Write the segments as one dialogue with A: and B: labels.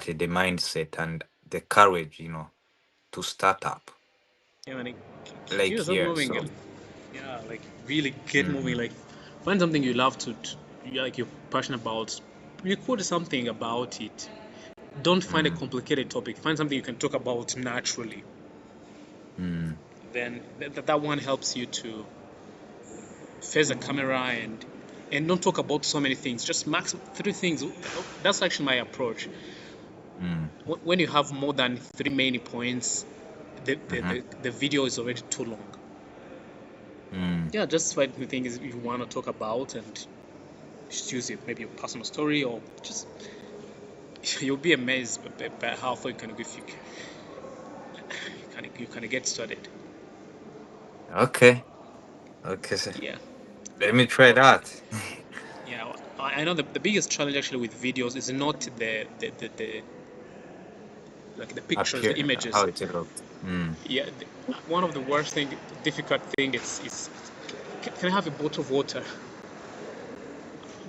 A: the mindset and the courage, to start up.
B: Yeah, man, keep
A: Like
B: yourself
A: here,
B: moving
A: so
B: and yeah, like really get moving.
A: mm,
B: Like find something you love like you're passionate about. Record something about it. Don't find a
A: mm,
B: complicated topic. Find something you can talk about naturally.
A: mm,
B: Then that one helps you to face the camera and don't talk about so many things. Just max three things. That's actually my approach.
A: mm,
B: When you have more than three main points,
A: mm-hmm,
B: the video is already too long.
A: mm.
B: Yeah, just find the things you want to talk about and just use it. Maybe a personal story or just you'll be amazed by how far you can go if you can get started.
A: Okay, okay. So
B: Yeah.
A: let me try
B: Well,
A: that.
B: yeah. I know the biggest challenge actually with videos is not the like the pictures, the
A: Appear how
B: images.
A: it looked. Mm.
B: Yeah, one of the worst thing, difficult thing is can I have a bottle of water?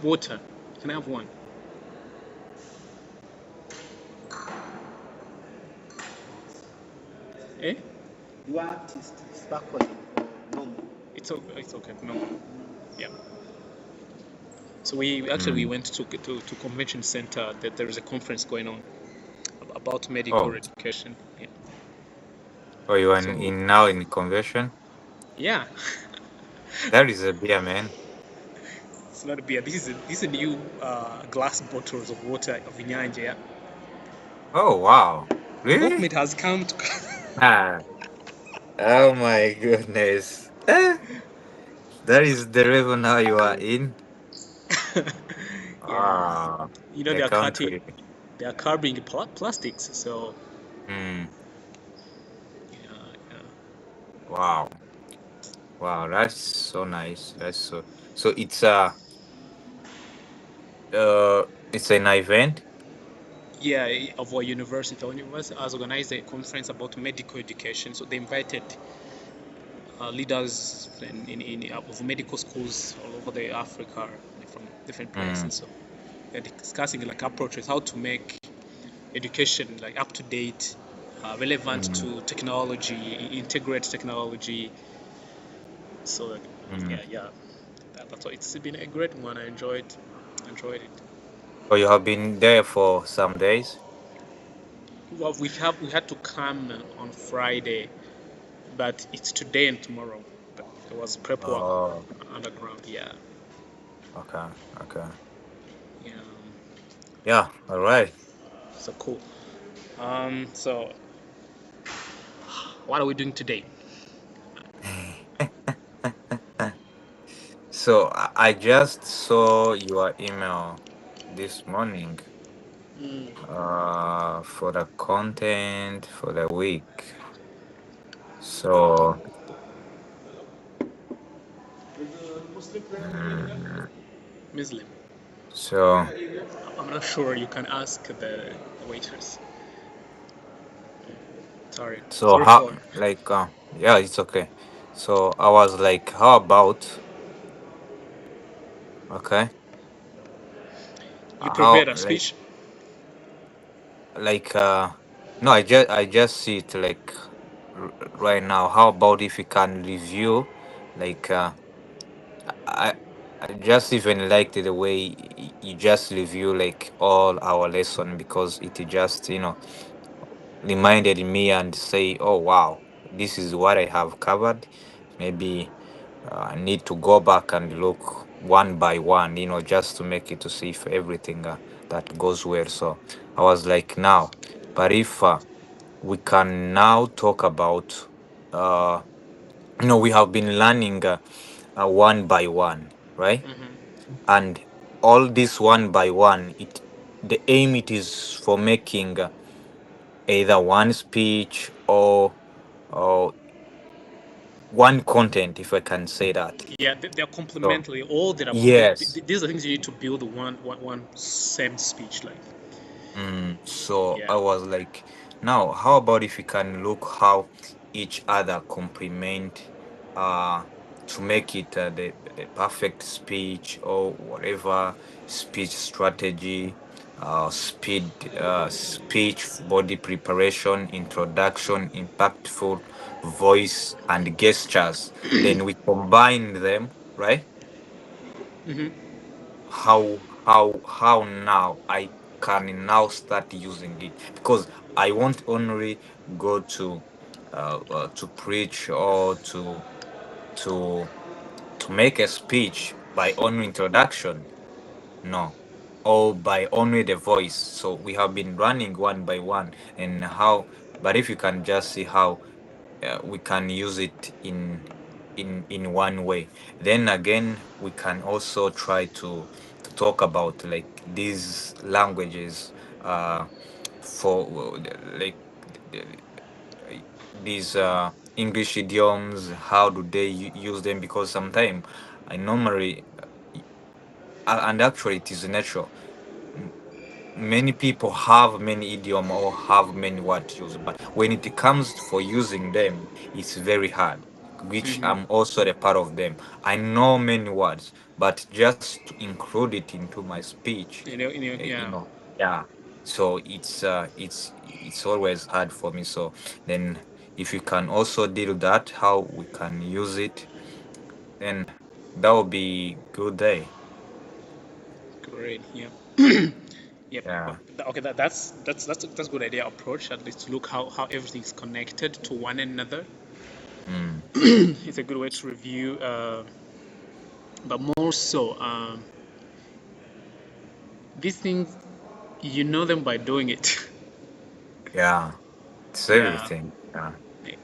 B: Water. Can I have one? Eh?
C: You artist sparkling or normal?
B: It's okay. No. Yeah. So we
A: Mm.
B: went to convention center that there is a conference going on about medical
A: Oh,
B: education. Yeah.
A: oh, you are
B: So
A: in now in conversion?
B: yeah,
A: That is a beer, man.
B: it's not a beer. This is a new glass bottles of water of Inyanja. Yeah.
A: Oh, wow.
B: The
A: Really?
B: government has come to
A: Ah, oh my goodness. That is the reason how you are in.
B: yeah.
A: Ah,
B: You know
A: the country.
B: they are carbon plastics. So
A: Mm,
B: yeah, yeah.
A: wow. Wow, that's so nice. That's so it's an event.
B: Yeah, of our university. Our university has organized a conference about medical education. So they invited leaders of medical schools all over the Africa from different
A: Mm,
B: places. So they're discussing like approaches how to make education like up to date, relevant
A: mm,
B: to technology, integrate technology. So
A: mm.
B: yeah, yeah, that's why it's been a great one. I enjoyed it.
A: Oh, you have been there for some days?
B: Well, we had to come on Friday, but it's today and tomorrow. But there was prep work
A: Oh,
B: underground. Yeah,
A: okay, okay.
B: yeah.
A: Yeah, all right.
B: So cool. So what are we doing today?
A: So I just saw your email this morning
B: Mm.
A: for the content for the week. So mm,
B: Muslim.
A: so
B: I'm not sure. You can ask the waitress. Sorry,
A: so
B: sorry
A: how
B: for.
A: like yeah, it's okay. So I was like, how about okay?
B: You
A: How
B: prepared a speech?
A: like no, I just see it like right now. How about if we can review like I I just even liked the way you just review like all our lesson because it just reminded me and say, oh wow, this is what I have covered. Maybe I need to go back and look one by one, just to make it to see if everything that goes well. So I was like, now, but if we can now talk about, uh, we have been learning one by one, right?
B: Mm-hmm.
A: And all this one by one, the aim it is for making either one speech or one content, if I can say that.
B: Yeah, they are
A: So
B: complementary. All that are
A: yes.
B: these are things you need to build one same speech like.
A: So
B: Yeah.
A: I was like, now how about if we can look how each other complement uh to make it the perfect speech or whatever speech strategy. speed, speech, body preparation, introduction, impactful, voice, and gestures. Then we combine them, right?
B: Mm-hmm.
A: How now I can now start using it, because I won't only go to preach or to to make a speech by only introduction. No. Or by only the voice. So we have been running one by one, and how, but if you can just see how we can use it in one way. Then again, we can also try to talk about like these languages, for like uh, these English idioms. How do they use them? Because sometimes I normally and actually it is natural. M- Many people have many idiom or have many words to use, but when it comes for using them, it's very hard. Which
B: Mm-hmm.
A: I'm also a part of them. I know many words, but just to include it into my speech,
B: Yeah.
A: yeah. So it's always hard for me. So then, if you can also deal that, how we can use it, then that would be good day.
B: Great. Yeah. Yep. But
A: Yeah.
B: okay, that's a good idea approach. At least to look how everything is connected to one another.
A: Mm,
B: It's a good way to review. But more so, these things you know them by doing it.
A: yeah. It's
B: Yeah.
A: everything. Yeah.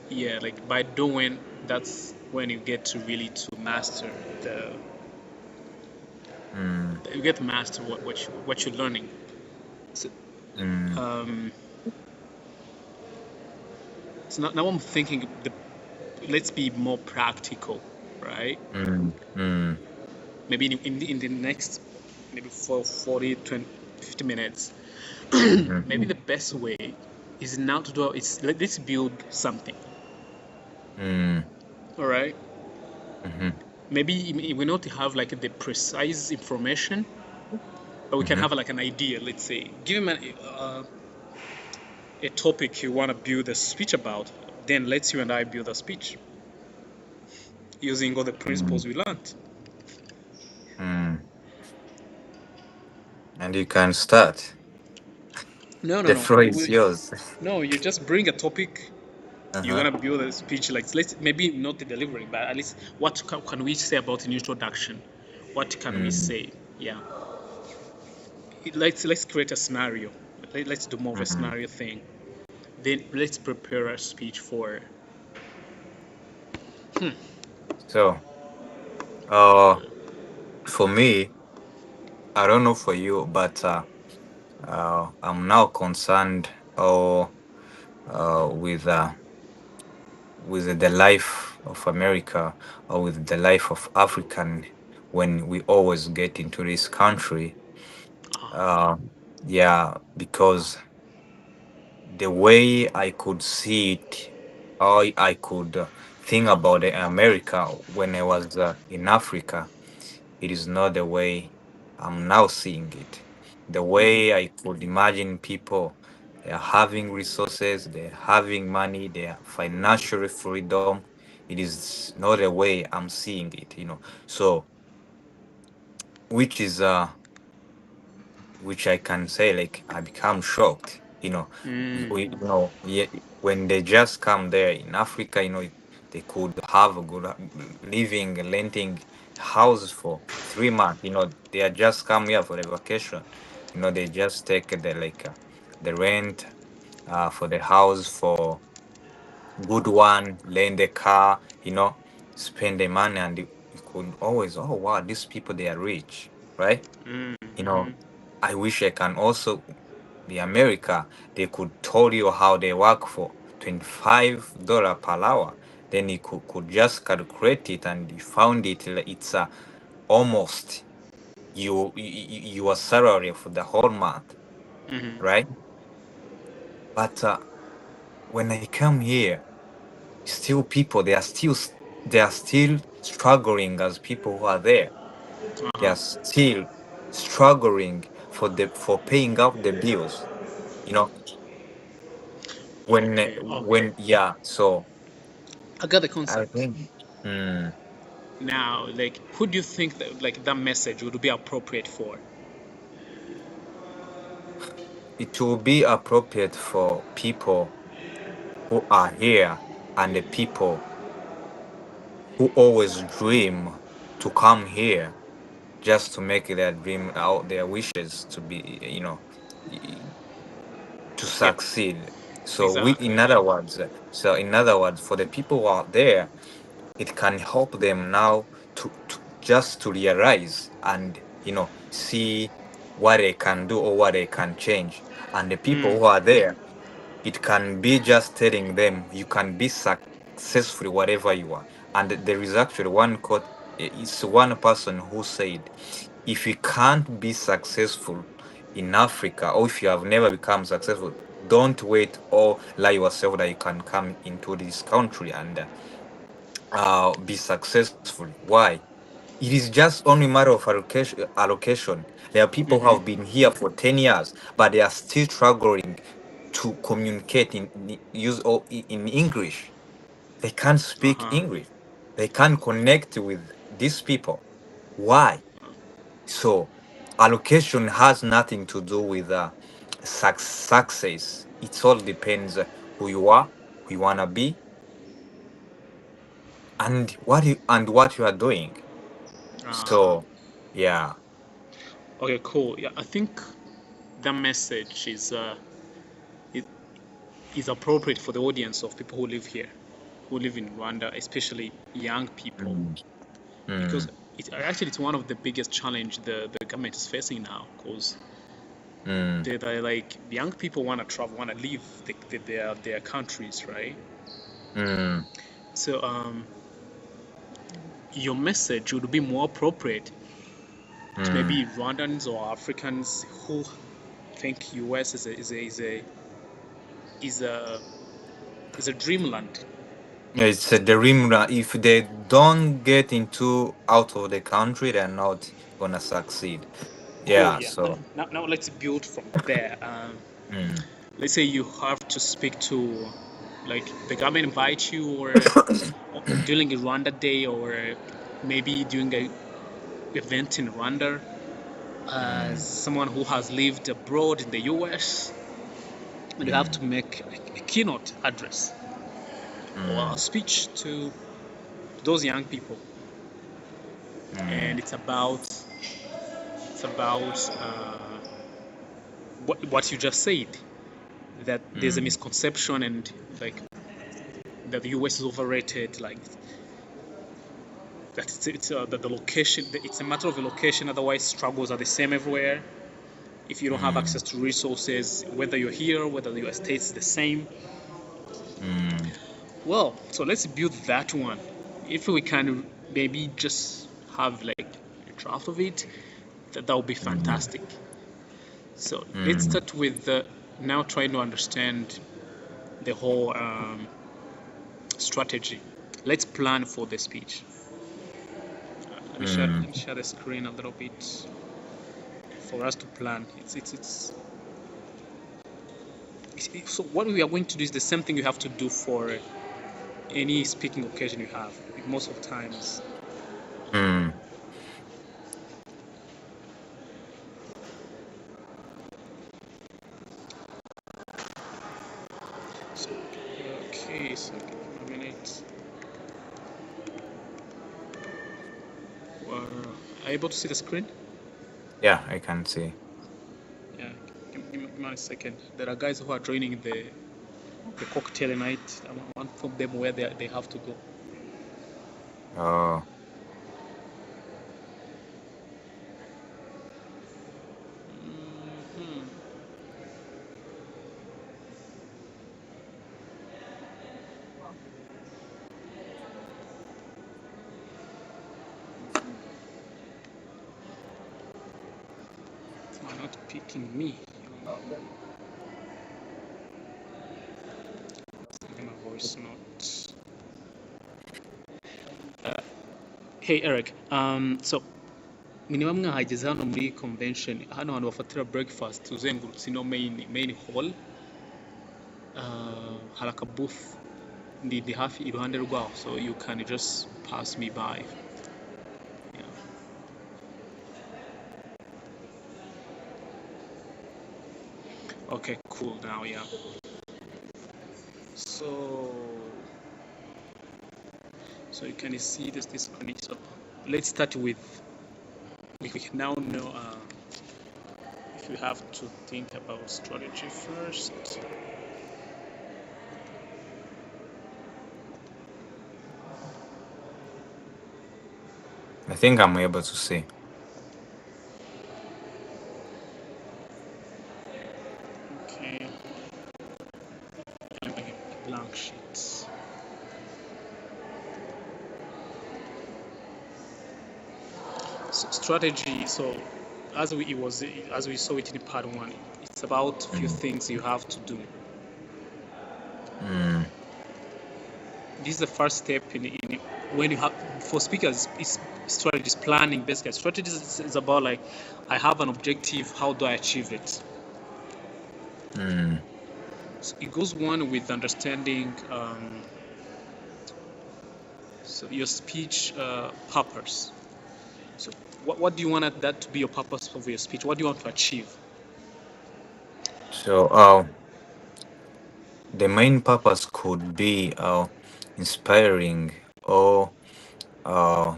B: Yeah. Like by doing, that's when you get to really to master the.
A: Mm,
B: You get to master what you're learning. So,
A: mm,
B: um, so now I'm thinking let's be more practical, right?
A: mm, mm,
B: Maybe in the next maybe for 40, 20, 50 minutes,
A: mhm,
B: maybe the best way is now to do is let's build something.
A: mm,
B: All right.
A: mhm,
B: Maybe we not have like the precise information, but we can
A: mhm,
B: have like an idea. Let's say, give him a topic you want to build a speech about. Then let's you and I build a speech using all the
A: mm,
B: principles we learned.
A: mm. And you can start.
B: No, no,
A: The
B: no.
A: floor is yours.
B: No, you just bring a topic. You're
A: Uh-huh.
B: gonna build a speech like let's maybe not the delivery, but at least what can we say about an introduction? What can we
A: Mm,
B: say? Yeah, let's create a scenario. Let's do more of a
A: mm.
B: scenario thing. Then let's prepare a speech for.
A: So, uh, for me, I don't know for you, but I'm now concerned with with the life of America or with the life of African when we always get into this country. Uh, yeah, because the way I could see it, or I could think about the America when I was in Africa, it is not the way I'm now seeing it. The
B: Mhm.
A: way I could imagine people, they are having resources, they're having money, they are financial freedom. It is not the way I'm seeing it. So, which is which I can say like I become shocked.
B: Mm.
A: Yeah, when they just come there in Africa, they could have a good living, renting houses for 3 months. They are just come here for the vacation. They just take the rent for the house for good one, lend the car, spend the money, and you could always, oh wow, these people they are rich, right?
B: Mm.
A: You know,
B: Mhm.
A: I wish I can also be America. They could tell you how they work for $25 per hour. Then you could just calculate it, and you found it. It's almost your salary for the whole month,
B: Mhm.
A: right? But when I come here, still people they are still struggling as people who are there.
B: Uh
A: They
B: huh.
A: are still struggling for for paying out the bills. You know,
B: Okay.
A: when yeah. So
B: I got the
A: I
B: concept.
A: think mm,
B: Now, like, who do you think that like that message would be appropriate for?
A: it will be appropriate for people who are here and the people who always dream to come here just to make their dream out, their wishes to be, y- to
B: Yep.
A: succeed. So
B: Exactly.
A: in other words, for the people who are there, it can help them now to just to realize and see what they can do or what they can change. And the people
B: Mm.
A: who are there, it can be just telling them you can be successful whatever you are. And there is actually one quote. It's one person who said, if you can't be successful in Africa, or if you have never become successful, don't wait or lie yourself that you can come into this country and be successful. Why? It is just only matter of allocation. There are people who
B: Mm-hmm.
A: have been here for 10 years, but they are still struggling to communicate use or in English. They can't speak
B: Uh-huh.
A: English. They can't connect with these people. Why? So allocation has nothing to do with success. It all depends who you are, who you wanna be, and what you are doing.
B: Uh-huh.
A: So yeah.
B: Okay, cool. Yeah, I think that message is is appropriate for the audience of people who live here, who live in Rwanda, especially young people,
A: Mm,
B: because
A: mm,
B: it's one of the biggest challenge the government is facing now, because
A: mm,
B: they like young people want to travel, want to leave their countries, right?
A: mm,
B: So your message would be more appropriate to maybe
A: mm.
B: Rwandans or Africans who think US is a is a dreamland.
A: It's a dream. If they don't get into out of the country, they're not gonna succeed.
B: Cool,
A: Yeah.
B: yeah.
A: So.
B: Now let's build from there.
A: Mm,
B: Let's say you have to speak to, like, the government invites you, or during a Rwanda day, or maybe during a event in Rwanda, as
A: mm,
B: someone who has lived abroad in the US, and you have
A: mm,
B: to make a keynote address or a
A: mm,
B: speech to those young people, and
A: mm,
B: it's about what you just said, that there's a
A: mm,
B: misconception, and like that the US is overrated, like that that the location, it's a matter of the location, otherwise struggles are the same everywhere. If you don't have
A: mm,
B: access to resources, whether you're here, whether the US states the same.
A: mm,
B: Well, so let's build that one. If we can maybe just have like a draft of it, that would be
A: mm,
B: fantastic. So let's
A: mm,
B: start with now trying to understand the whole strategy. Let's plan for the speech. Let
A: mm,
B: me share the screen a little bit for us to plan. So what we are going to do is the same thing you have to do for any speaking occasion you have. Most of times.
A: mm,
B: So, okay, so give me a minute. Are you able to see the screen?
A: yeah, I can see.
B: Yeah. Give me a second. There are guys who are joining the cocktail night. I want to inform them where they have to go.
A: Oh.
B: Mhm. They're not picking me. Sending a voice note. Hey Eric. So niba mwahageze hano muri convention hano hantu bafatira breakfast uzengurutse ino main hall hari akabuth ndi hafi iruhande rwaho, so you can just pass me by. Yeah. Okay, cool now, yeah. So you can see this connect. So let's start with, we now know if you have to think about strategy first.
A: I think I'm able to see.
B: Okay. Let me get blank sheets. So strategy. So as we saw it in part 1, it's about few things you have to do. This is the first step in when you have, for speakers, it's strategy is planning. Basically, strategy is about like, I have an objective, how do I achieve it? So it goes one with understanding so your speech purpose. So what do you want that to be your purpose of your speech? What do you want to achieve?
A: So the main purpose could be inspiring or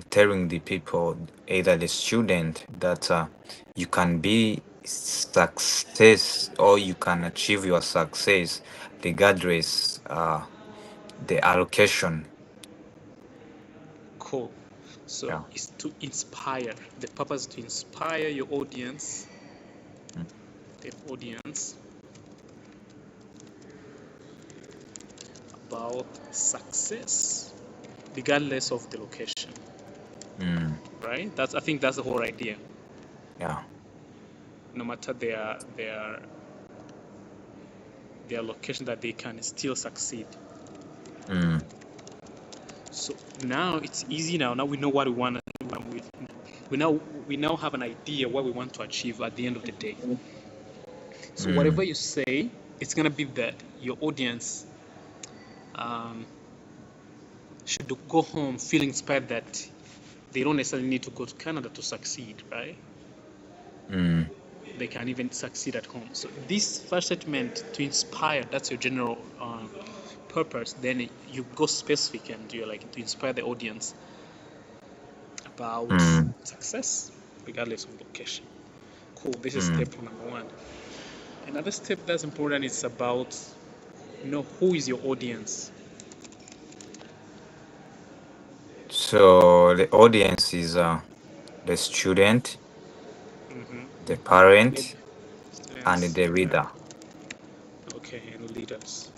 A: telling the people, either the student, that you can be success or you can achieve your success regardless the allocation.
B: Cool. So
A: Yeah.
B: it's to inspire. The purpose is to inspire your audience. The audience about success, regardless of the location. Right? I think that's the whole idea.
A: Yeah.
B: No matter their location, that they can still succeed. So now it's easy. Now we know what we want. We now have an idea what we want to achieve at the end of the day. So whatever you say, it's gonna be that your audience should go home feeling inspired that they don't necessarily need to go to Canada to succeed, right? They can even succeed at home. So this first statement, to inspire, that's your general purpose. Then you go specific and you're like, to inspire the audience about success, regardless of location. Cool. This is step number 1. Another step that's important is about, who is your audience.
A: So the audience is the student, the parent, and the reader.
B: Okay, and leaders.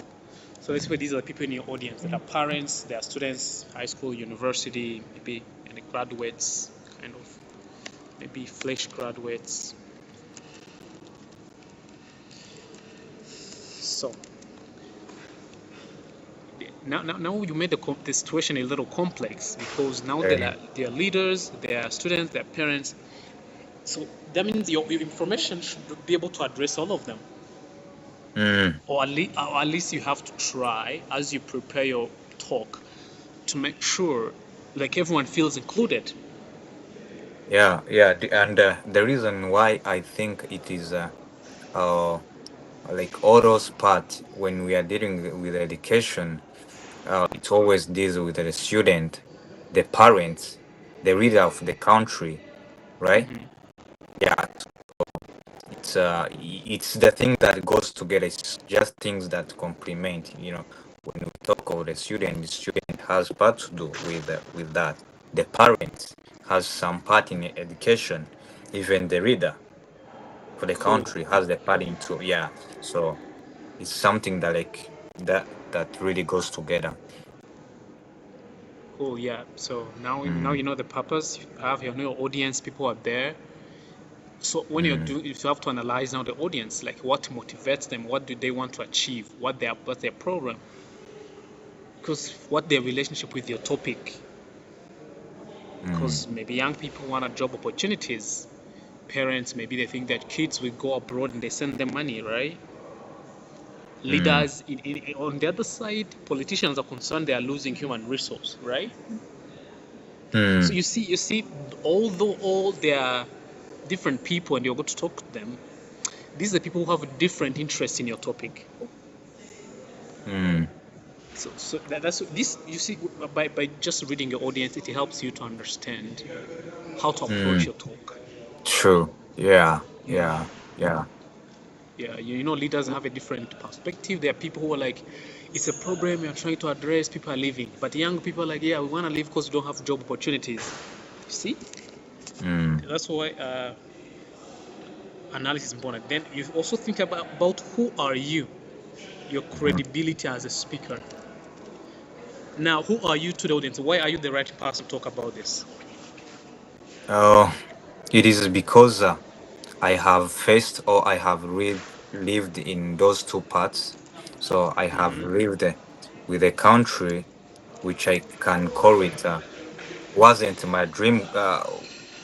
B: So basically, these are the people in your audience that are parents, they are students, high school, university, maybe any graduates, kind of, maybe fresh graduates. So now you made the situation a little complex, because now they are leaders, they are students, they are parents. So that means your information should be able to address all of them. Or at least you have to try, as you prepare your talk, to make sure like everyone feels included.
A: Yeah. And the reason why I think it is like Oro's part when we are dealing with education, it always deals with the student, the parents, the reader of the country, right? Yeah, it's the thing that goes together. It's just things that complement. When we talk about the student has part to do with that. The parents has some part in education. Even the reader for the
B: Cool.
A: country has the part into, yeah. So it's something that like that really goes together.
B: Cool. Yeah. So now you know the purpose. You have your audience. People are there. So when you have to analyze now the audience, like what motivates them, what do they want to achieve, what's their program, because what their relationship with your topic.
A: mm,
B: because maybe young people want job opportunities. Parents, maybe they think that kids will go abroad and they send them money, right?
A: mm,
B: Leaders, on the other side, politicians are concerned they are losing human resource, right? So
A: mm,
B: you see, although all they are different people and you're going to talk to them, these are people who have a different interest in your topic.
A: mm,
B: So that's this. You see, by just reading your audience, it helps you to understand how to approach
A: mm.
B: your talk.
A: True. Yeah.
B: Mm.
A: Yeah. Yeah.
B: Yeah, leaders have a different perspective. There are people who are like, it's a problem you're trying to address. People are leaving, but young people are like, yeah, we want to leave because we don't have job opportunities. You see,
A: Mm,
B: that's why analysis is important. Then you also think about who are you, your
A: mhm.
B: credibility as a speaker. Now, who are you to the audience? Why are you the right person to talk about this?
A: Oh, it is because I have faced or I have lived in those two parts. So I have
B: Hmm.
A: lived with a country which I can call it wasn't my dream,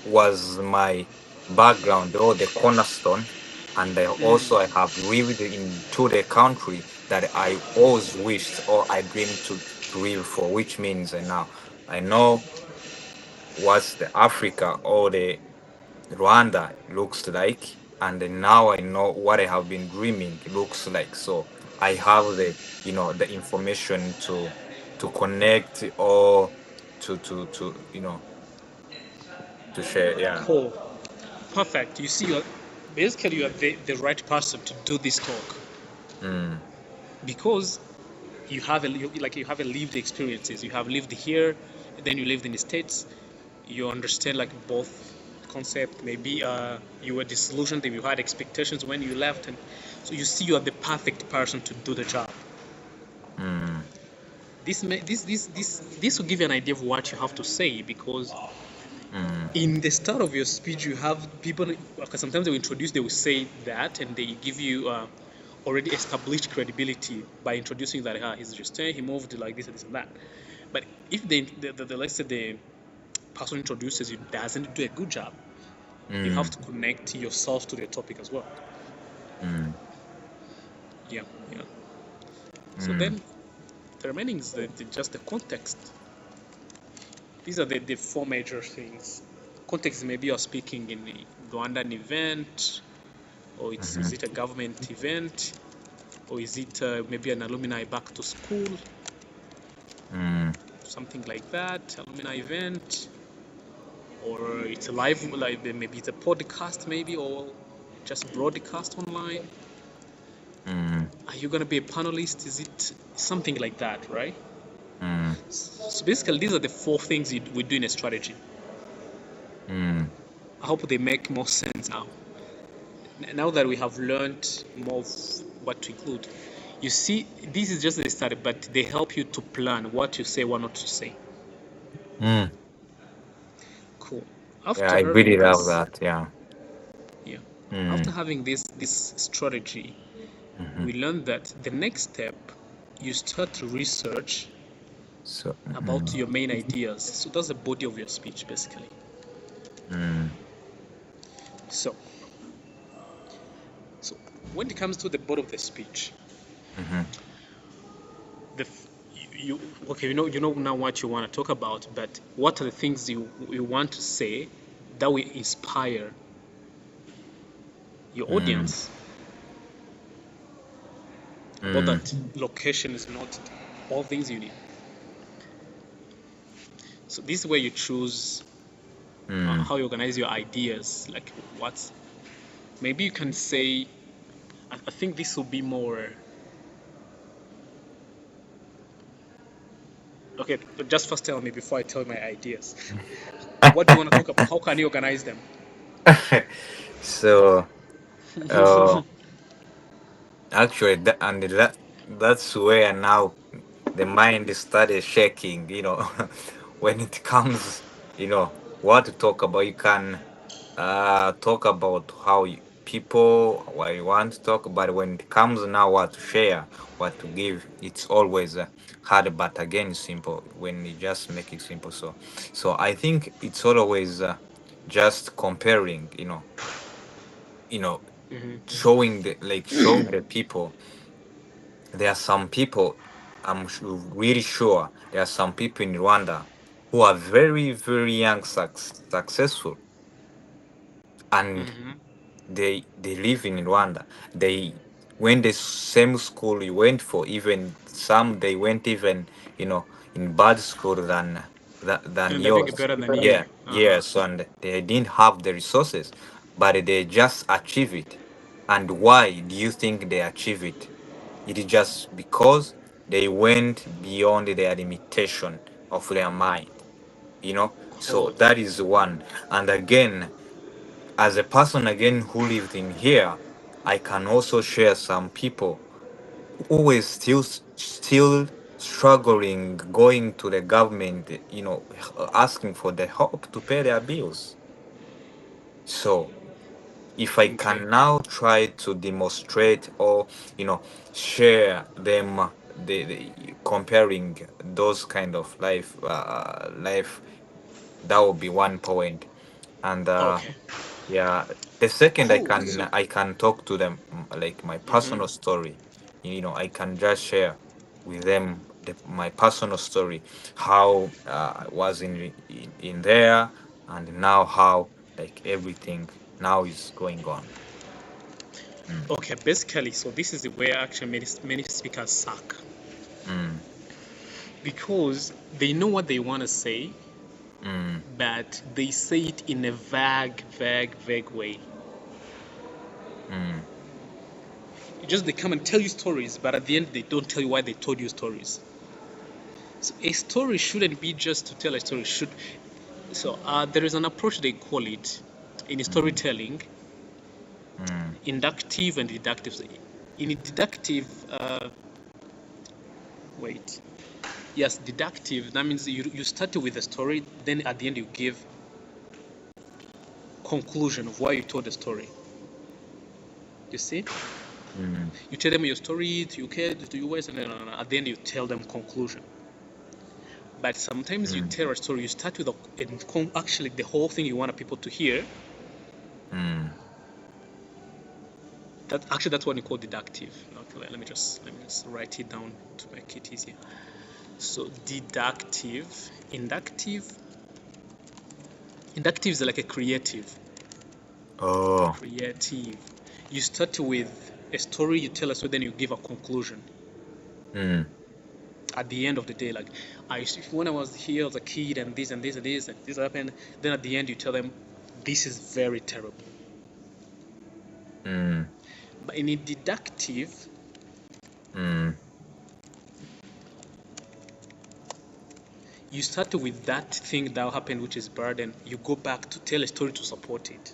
A: was my background or the cornerstone. And I
B: Mm.
A: have lived into the country that I always wished or I dreamed to live for, which means now I know what's the Africa or the Rwanda looks like, and then now I know what I have been dreaming looks like. So I have the the information to connect or to to share. Yeah.
B: Cool. Perfect. You see, basically you are the right person to do this talk
A: Mm,
B: because you have a lived experiences. You have lived here, then you lived in the states. You understand like both concept. Maybe you were disillusioned if you had expectations when you left, and so you see you are the perfect person to do the job.
A: mm,
B: This will give you an idea of what you have to say because
A: mm,
B: in the start of your speech you have people, because sometimes they will say that and they give you already established credibility by introducing that he's just he moved like this and that. But if the let's say the person introduces you doesn't do a good job, you have
A: mm,
B: to connect yourself to the topic as well.
A: mm,
B: Yeah, yeah. So
A: mm,
B: then the remaining is just the context. These are the four major things. Context, maybe you're speaking in the Rwandan event, or is
A: mhm,
B: it a government event, or is it maybe an alumni back to school,
A: mm,
B: something like that, alumni event, or it's a live, like maybe it's a podcast, maybe, or just broadcast online.
A: mm,
B: Are you gonna be a panelist? Is it something like that, right?
A: mm,
B: So basically, these are the four things we do in a strategy.
A: mm,
B: I hope they make more sense now. Now that we have learned more of what to include, you see, this is just the start, but they help you to plan what you say, what not to say.
A: mm.
B: Cool.
A: Yeah,
B: After
A: I really
B: having
A: love
B: this,
A: that. Yeah.
B: yeah, after
A: Mm,
B: having this strategy,
A: mhm.
B: we learned that the next step, you start to research
A: So.
B: about
A: Mm,
B: your main ideas. So that's the body of your speech, basically.
A: mm,
B: So, so when it comes to the body of the speech,
A: mhm,
B: the you okay, you know now what you want to talk about, but what are the things you want to say that will inspire your
A: mm,
B: audience about
A: mm,
B: that location is not all things you need. So this is where you choose
A: mm.
B: how you organize your ideas. Like what's maybe you can say. I think this will be more. Okay, but just first tell me before I tell my ideas. What do you want to talk about? How can you organize them?
A: So, uh, actually, that's where now the mind started shaking. When it comes, what to talk about. You can talk about how people what you want to talk, but when it comes now what to share, what to give, it's always hard. But again, simple when you just make it simple. So I think it's always just comparing. You know,
B: Mm-hmm.
A: showing showing the people. There are some people. Really sure there are some people in Rwanda who are very young, successful, and
B: Mm-hmm.
A: they live in Rwanda. They went the same school you went for. Even some they went even in bad school than
B: And they're doing it
A: yours.
B: better than you.
A: Yeah,
B: Uh-huh.
A: yes, and they didn't have the resources, but they just achieve it. And why do you think they achieve it? It is just because they went beyond their limitation of their mind. So
B: Cool.
A: that is one. And again, as a person again who lived in here, I can also share some people who is still struggling, going to the government, asking for the help to pay their bills. So if I
B: Okay.
A: can now try to demonstrate or share them, the comparing those kind of life, that would be one point. And
B: Okay.
A: yeah, the second I
B: Cool.
A: can
B: So.
A: I can talk to them, like my
B: Mm-hmm.
A: personal story. I can just share with them my personal story, how I was in there, and now how like everything now is going on. Mm,
B: Okay. Basically, so this is where actually many speakers suck
A: mm,
B: because they know what they want to say,
A: mm,
B: but they say it in a vague way.
A: mm,
B: Just they come and tell you stories, but at the end they don't tell you why they told you stories. So a story shouldn't be just to tell a story. There is an approach they call it in
A: mm,
B: storytelling,
A: mm,
B: inductive and deductive. So in deductive, wait, yes, deductive. That means you start with a story, then at the end you give conclusion of why you told the story. You see,
A: mm,
B: you tell them your story, to you care, to you guys, and then at the end you tell them conclusion. But sometimes you
A: mm,
B: tell a story, you start with actually the whole thing you want people to hear.
A: mm.
B: That's what you call deductive. Okay, let me just write it down to make it easier. So deductive, inductive, inductive is like a creative.
A: Oh.
B: Creative. You start with a story, you tell us, so then you give a conclusion.
A: Mm,
B: At the end of the day, like when I was here as a kid, and this and this and this and this happened, then at the end you tell them, this is very terrible.
A: mm,
B: But in a deductive,
A: mm,
B: you start with that thing that happened, which is bad, and you go back to tell a story to support it.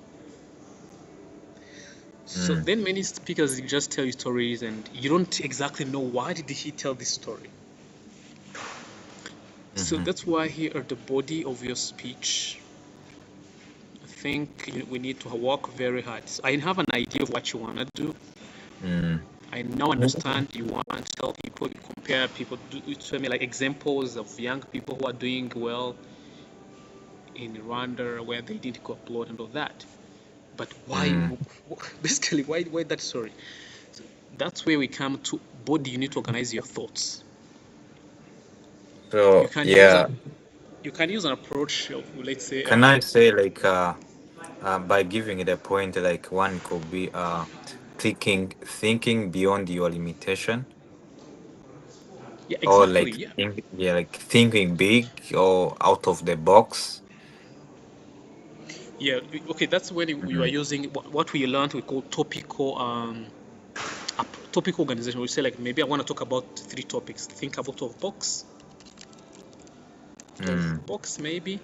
B: So
A: mm,
B: then many speakers just tell you stories, and you don't exactly know why did he tell this story. So
A: mhm,
B: that's why here at the body of your speech, I think we need to work very hard. So I have an idea of what you want to do.
A: mm,
B: I now understand you want to tell people, you compare people, tell me like examples of young people who are doing well in Rwanda where they didn't go upload and all that. But why,
A: mm.
B: basically, why that story? So that's where we come to body. You need to organize your thoughts. You
A: So
B: can use
A: yeah,
B: an you can use an approach of, let's say,
A: can I say like by giving it a point, like one could be thinking beyond your limitation,
B: yeah,
A: or
B: exactly,
A: like
B: yeah,
A: like thinking big or out of the box.
B: yeah. Okay, that's when you are
A: Mm,
B: using what we learned. We call topic organization. We say like maybe I want to talk about three topics. Think out
A: mm,
B: of box maybe.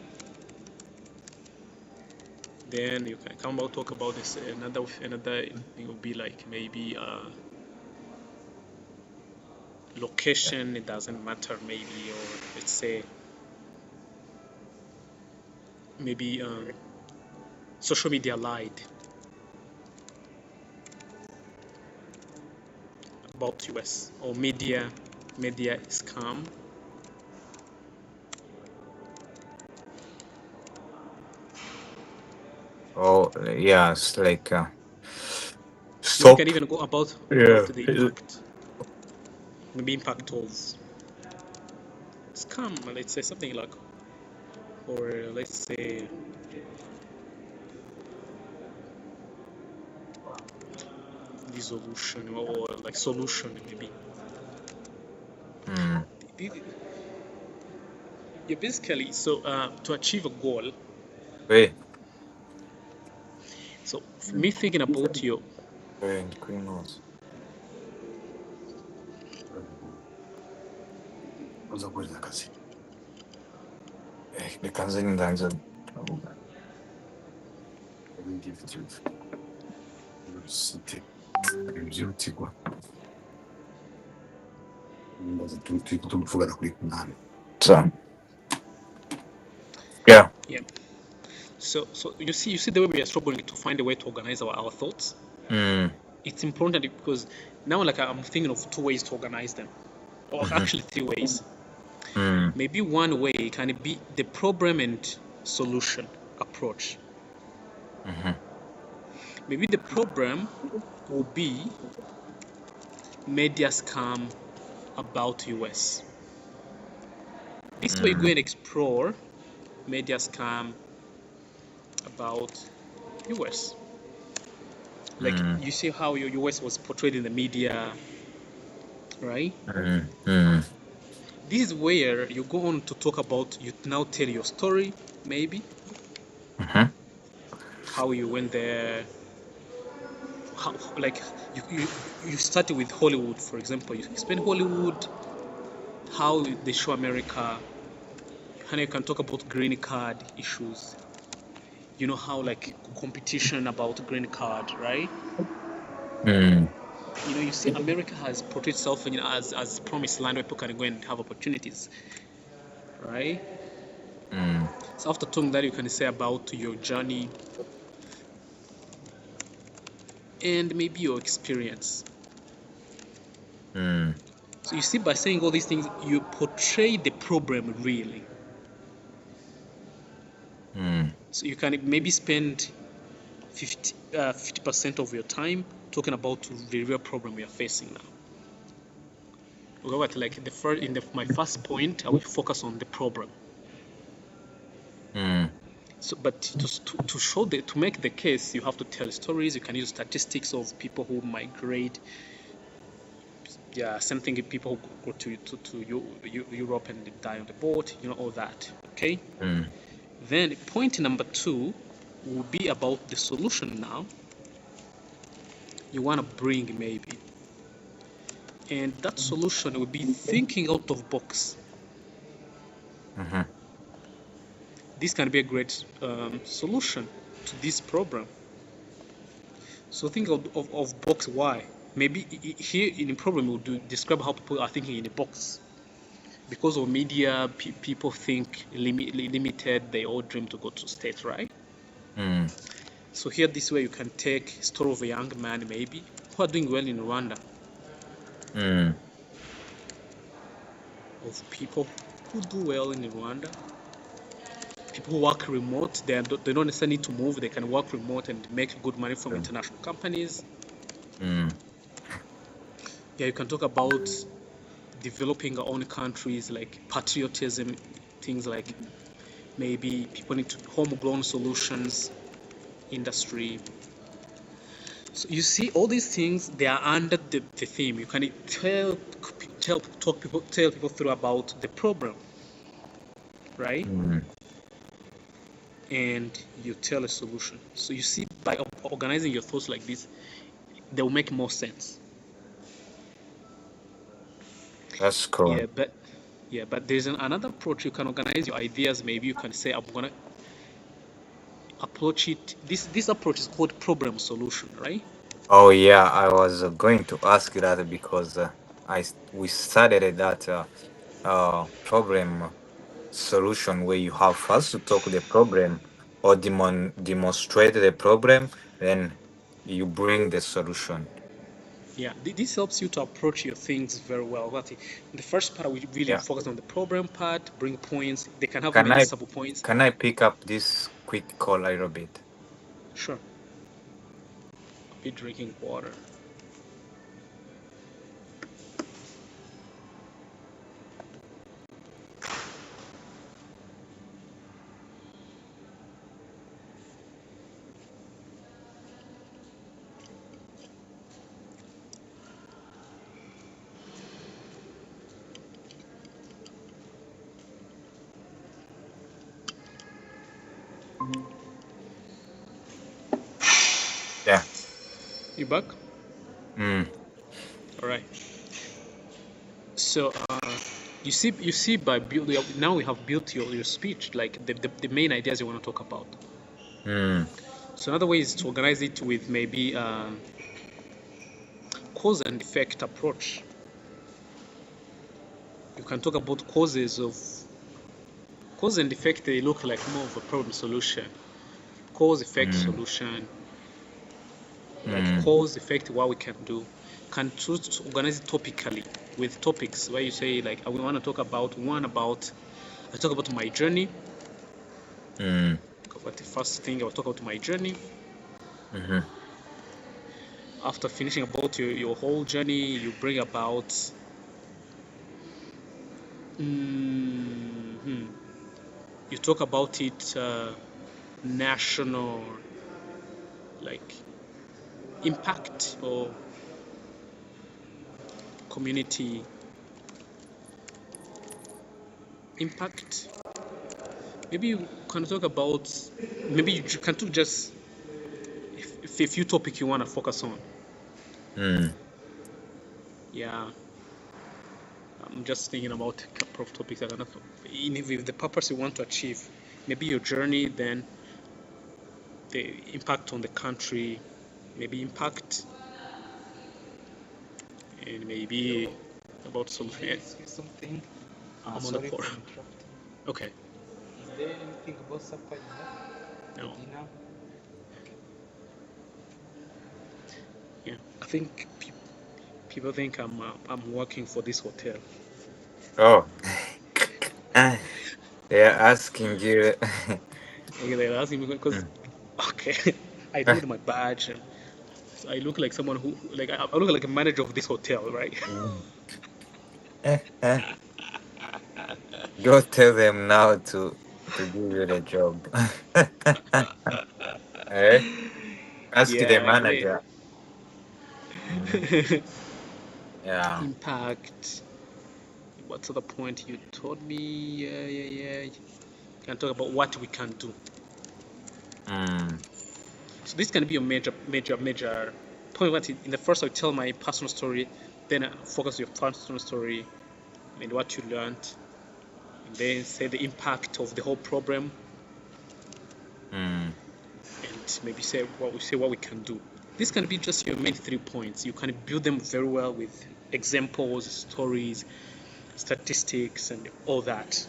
B: Then you can come out talk about this another thing will be like maybe location. It doesn't matter maybe, or let's say maybe social media lied. about US or media scam.
A: Oh, yeah, it's like
B: Maybe you can
A: stop.
B: even go about
A: Yeah.
B: the impact, maybe impact of scam. Let's say something like, or let's say dissolution or like solution maybe.
A: Mm.
B: You basically so to achieve a goal.
A: Wait.
B: So for me thinking about your
A: Wait, criminals. Uza kwenda kazi. Nikanze ndanza. Site. Byihutirwa. Mbaza tumuvugana kuri kunani. So, yeah.
B: yeah. So you see the way we are struggling to find a way to organize our thoughts.
A: Mm.
B: It's important because now like I'm thinking of two ways to organize them, or
A: Mm-hmm.
B: actually three ways.
A: Mm.
B: Maybe one way can be the problem and solution approach.
A: Mm-hmm.
B: Maybe the problem will be media scam about US. This way, go
A: Mm.
B: and explore media scam about US. Like
A: Mm.
B: you see how your US was portrayed in the media, right?
A: Mm. Mm.
B: This is where you go on to talk about. You now tell your story, maybe
A: Mm-hmm.
B: how you went there. How, like you started with Hollywood, for example. You explain Hollywood, how they show America, and you can talk about green card issues. You know how like competition about green card, right?
A: Mm.
B: You see America has portrayed itself as promised land where people can go and have opportunities, right?
A: Mm.
B: So after talking that, you can say about your journey and maybe your experience.
A: Mm.
B: So you see, by saying all these things, you portray the problem really.
A: Mm.
B: So you can maybe spend 50% of your time talking about the real problem we are facing now. Okay, like my first point, I will focus on the problem.
A: Mm.
B: So, but to show to make the case, you have to tell stories. You can use statistics of people who migrate. Yeah, same thing. People who go to Europe and die on the boat. You know all that. Okay.
A: Mm.
B: Then point number two will be about the solution. Now you want to bring maybe, and that solution will be thinking out of box.
A: Mm-hmm.
B: This can be a great solution to this problem. So think of box. Why? Maybe here in the problem we'll describe how people are thinking in a box. Because of media, people think limited. They all dream to go to state, right?
A: Mm.
B: So here, this way, you can take story of a young man maybe who are doing well in Rwanda,
A: Mm.
B: of people who do well in Rwanda, people who work remote. They don't necessarily need to move. They can work remote and make good money from international companies.
A: Mm.
B: Yeah, you can talk about developing our own countries, like patriotism, things like maybe people need to homegrown solutions, industry. So you see, all these things they are under the theme. You can tell people through about the problem, right?
A: Mm.
B: And you tell a solution. So you see, by organizing your thoughts like this, they will make more sense.
A: That's
B: Yeah,
A: cool.
B: but there's another approach. You can organize your ideas. Maybe you can say, I'm gonna approach it. This approach is called problem solution, right?
A: Oh yeah, I was going to ask that because we started that problem solution where you have first to talk the problem or demonstrate the problem, then you bring the solution.
B: Yeah, this helps you to approach your things very well. But in the first part, we really
A: Yeah.
B: focus on the problem part, bring points. They can have
A: Can
B: many
A: I
B: sub points.
A: can I pick up this quick call a little bit?
B: Sure. Be drinking water.
A: Yeah.
B: You back?
A: Mm.
B: All right. So you see by building now we have built your speech, like the main ideas you want to talk about.
A: Mm.
B: So another way is to organize it with maybe cause and effect approach. You can talk about cause and effect. They look like more of a problem solution. Cause effect
A: Mm.
B: solution, like
A: Mm.
B: cause effect, what we can do. Can choose to organize it topically with topics where you say like we want to talk about I talk about my journey.
A: Mm.
B: But the first thing I will talk about my journey.
A: Mm-hmm.
B: After finishing about your whole journey, you bring about you talk about it national like impact or community impact. Maybe you can talk about maybe you can talk just if a few topic you want to focus on.
A: Mm.
B: Yeah, I'm just thinking about a couple of topics that are not if the purpose you want to achieve, maybe your journey, then the impact on the country, maybe impact, and maybe about something.
C: Can I ask you something?
B: I'm on the
C: Sorry
B: call.
C: for interrupting.
B: Okay.
C: Is there anything about supper you have?
B: No.
C: Or dinner? Okay.
B: Yeah. I think people think I'm working for this hotel.
A: Oh. They're asking you.
B: Okay, they're asking me because
A: Mm.
B: okay, I don't need my badge. So I look like someone who like I look like a manager of this hotel, right?
A: Mm. Go tell them now to give you the job. Eh? Ask the
B: Yeah.
A: manager. Mm. Yeah.
B: Impact. What's the point you told me? Yeah. Can talk about what we can do.
A: Mm.
B: So this can be a major point. What in the first I tell my personal story, then I focus your personal story and what you learned, and then say the impact of the whole problem,
A: Mm.
B: and maybe say what we can do. This can be just your main 3 points. You can build them very well with examples, stories, statistics, and all that.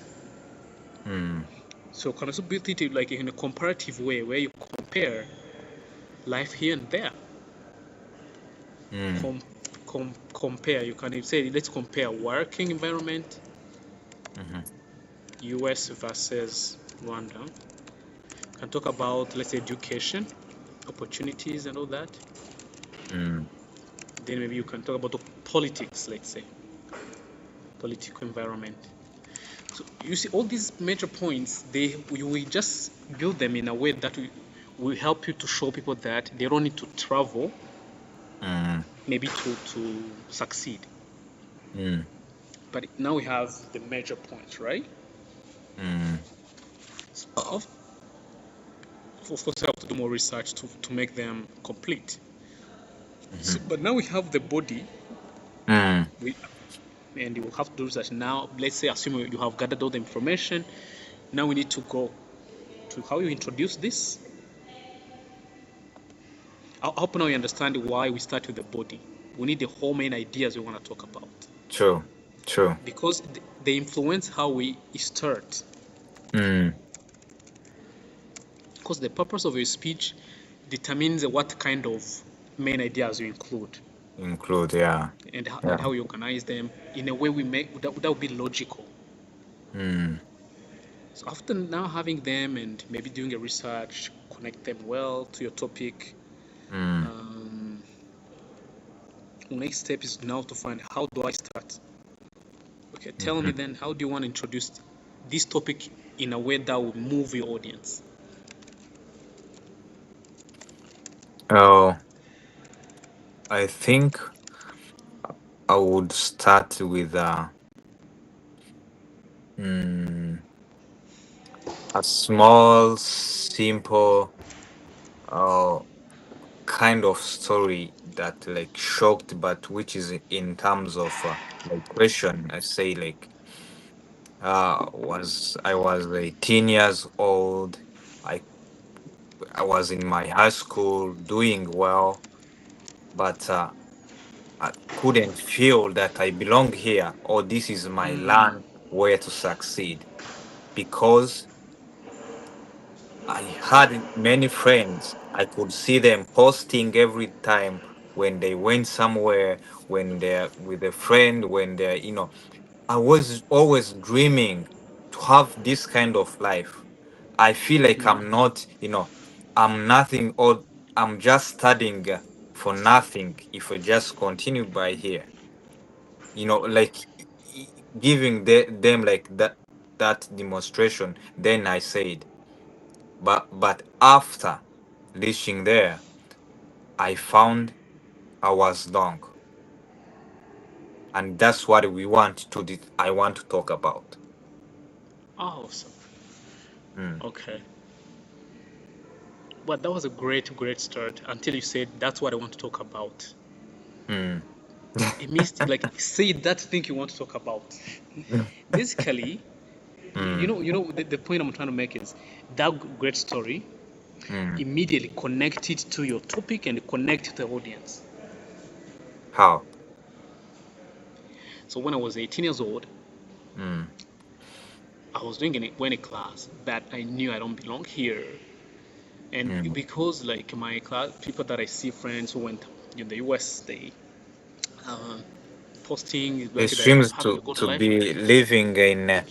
A: Mm.
B: So can also build it like in a comparative way where you compare life here and there.
A: Mm.
B: Compare. You can say let's compare working environment,
A: Mm-hmm.
B: US versus Rwanda. You can talk about let's say education, opportunities, and all that.
A: Mm.
B: Then maybe you can talk about the politics, let's say, political environment. So you see all these major points, we just build them in a way that will help you to show people that they don't need to travel
A: Mm.
B: maybe to succeed.
A: Mm.
B: But now we have the major points, right?
A: Mm.
B: So of course, I have to do more research to make them complete.
A: Mm-hmm.
B: So, but now we have the body,
A: Mm.
B: we, and you will have to do research. Now, let's say, assume you have gathered all the information. Now we need to go to how you introduce this. I hope now you understand why we start with the body. We need the whole main ideas we want to talk about
A: True. True.
B: because they influence how we start.
A: Mm.
B: Because the purpose of your speech determines what kind of main ideas you include.
A: Include, yeah.
B: and
A: Yeah.
B: how you organize them in a way we make that would be logical.
A: Mm,
B: So after now having them and maybe doing a research, connect them well to your topic.
A: mm,
B: Um, Next step is now to find how do I start. Okay, tell me
A: mhm.
B: then how do you want to introduce this topic in a way that will move your audience?
A: Oh, I think I would start with mm, a small, simple, uh, kind of story that like shocked, but which is in terms of like question. I say like was I was 18 years old. I I was in my high school doing well, but I couldn't feel that I belong here or this is my
B: Mm,
A: land where to succeed because I had many friends. I could see them posting every time when they went somewhere, when they're with a friend, when they're, I was always dreaming to have this kind of life. I feel like
B: mm,
A: I'm not, I'm nothing or I'm just studying for nothing if I just continue by here. Like giving them like that demonstration. Then I said, but after reaching there, I found I was wrong, and that's what we want to. I want to talk about.
B: awesome.
A: Mm,
B: Okay. Well, that was a great start until you said that's what I want to talk about.
A: mm,
B: It means like say that thing you want to talk about. Basically,
A: mm,
B: the point I'm trying to make is that great story
A: mm.
B: immediately connect it to your topic and connect to the audience.
A: How?
B: So when I was 18 years old,
A: Mm,
B: I was doing a class that I knew I don't belong here, and
A: mm.
B: because like my class people that I see friends who went in the US, they uh, posting
A: It
B: like they're
A: seems
B: having a good
A: to
B: life,
A: be living in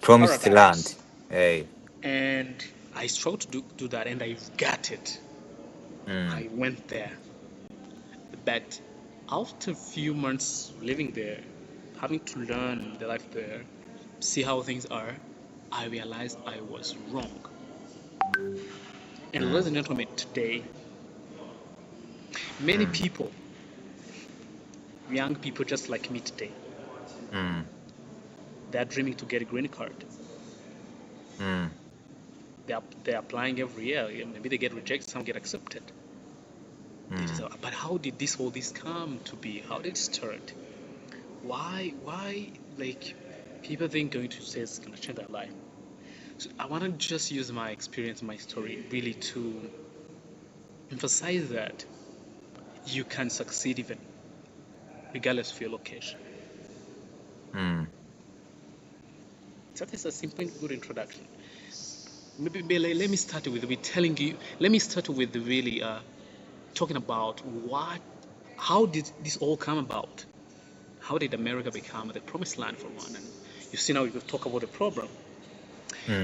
A: promised land.
B: paradise,
A: Hey.
B: and I struggled to do that, and I got it.
A: Mm,
B: I went there, but after a few months living there, having to learn the life there, see how things are, I realized I was wrong. And
A: mm,
B: ladies and gentlemen, today, many
A: mm,
B: people, young people just like me today,
A: mm,
B: they're dreaming to get a green card.
A: mm,
B: They're applying every year. Maybe they get rejected, some get accepted. They just,
A: mm,
B: but how did all this come to be? How did it start? Why, like, people think going to say it's gonna change their life? So I want to just use my experience, my story, really to emphasize that you can succeed even regardless of your location.
A: mm.
B: So that is a simple, good introduction. Maybe let me start with telling you. Let me start with really talking about how did this all come about? How did America become the promised land for one? And you see now we talk about the problem.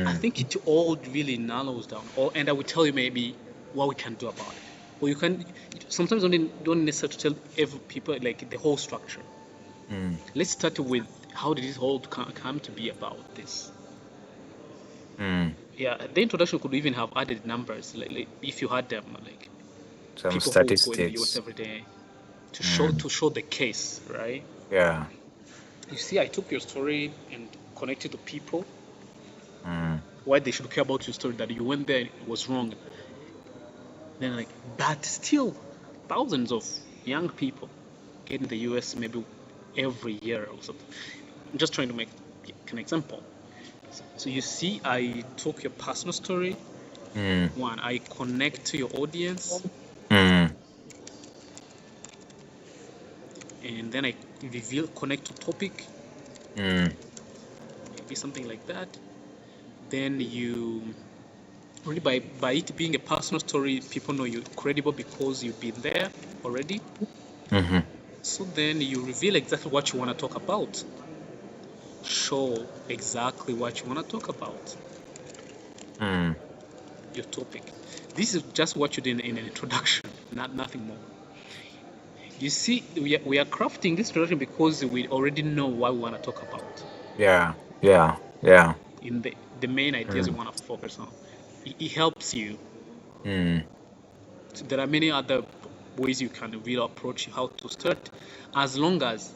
B: I
A: Mm.
B: think it all really narrows down, and I will tell you maybe what we can do about it. Or you can sometimes don't necessarily tell every people like the whole structure.
A: Mm.
B: Let's start with how did this all come to be about this?
A: Mm.
B: Yeah, the introduction could even have added numbers, like if you had them, like
A: Some
B: people who go in the US
A: statistics.
B: every day
A: Mm.
B: to show the case, right?
A: Yeah.
B: You see, I took your story and connected to people
A: Mm.
B: why they should care about your story that you went there it was wrong. Then like, but still, thousands of young people get in the US maybe every year or something. I'm just trying to make an example. So you see, I took your personal story.
A: Mm.
B: One, I connect to your audience,
A: Mm.
B: and then I reveal connect to topic,
A: Mm.
B: maybe something like that. Then you really by it being a personal story, people know you're credible because you've been there already.
A: Mm-hmm.
B: So then you reveal exactly what you want to talk about. Show exactly what you want to talk about,
A: Mm.
B: your topic. This is just what you did in an introduction, not nothing more. You see, we are crafting this introduction because we already know what we want to talk about
A: Yeah. Yeah. Yeah.
B: in the main ideas we
A: Mm.
B: want to focus on. It helps you.
A: Mm.
B: So there are many other ways you can really approach how to start, as long as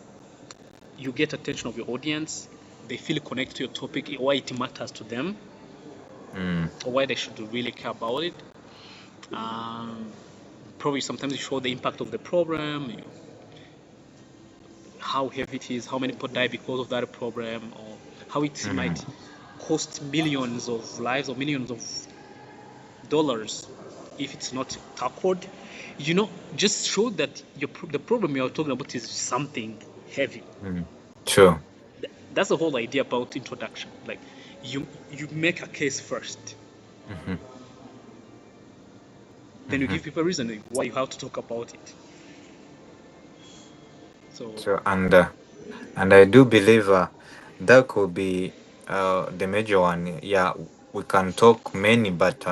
B: you get attention of your audience, they feel connected to your topic, why it matters to them,
A: Mm.
B: or why they should really care about it. Um, Probably sometimes you show the impact of the problem, how heavy it is, how many people die because of that problem, or how it
A: Mm.
B: might cost millions of lives or millions of dollars if it's not tackled. Just show that the problem you're talking about is something heavy.
A: Mm. True.
B: That's the whole idea about introduction. Like you make a case first,
A: Mm-hmm.
B: then you
A: Mm-hmm.
B: give people a reason why you have to talk about it. So
A: So and I do believe that could be the major one. Yeah, we can talk many, but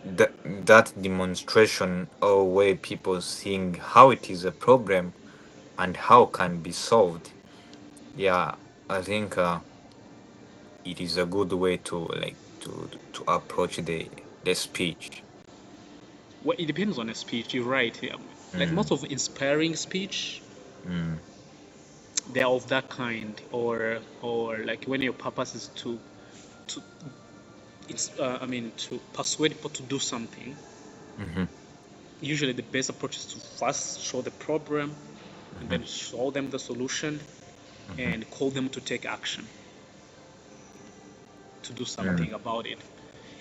A: that demonstration or way people seeing how it is a problem and how can be solved. Yeah, I think it is a good way to to approach the speech.
B: well, it depends on a speech. You're right. Like
A: Mm.
B: most of inspiring speech,
A: Mm.
B: they're of that kind, or like when your purpose is to I mean to persuade people to do something.
A: Mm-hmm.
B: Usually, the best approach is to first show the problem, and
A: Mm-hmm.
B: then show them the solution,
A: Mm-hmm.
B: and call them to take action, to do
A: Mm.
B: something about it.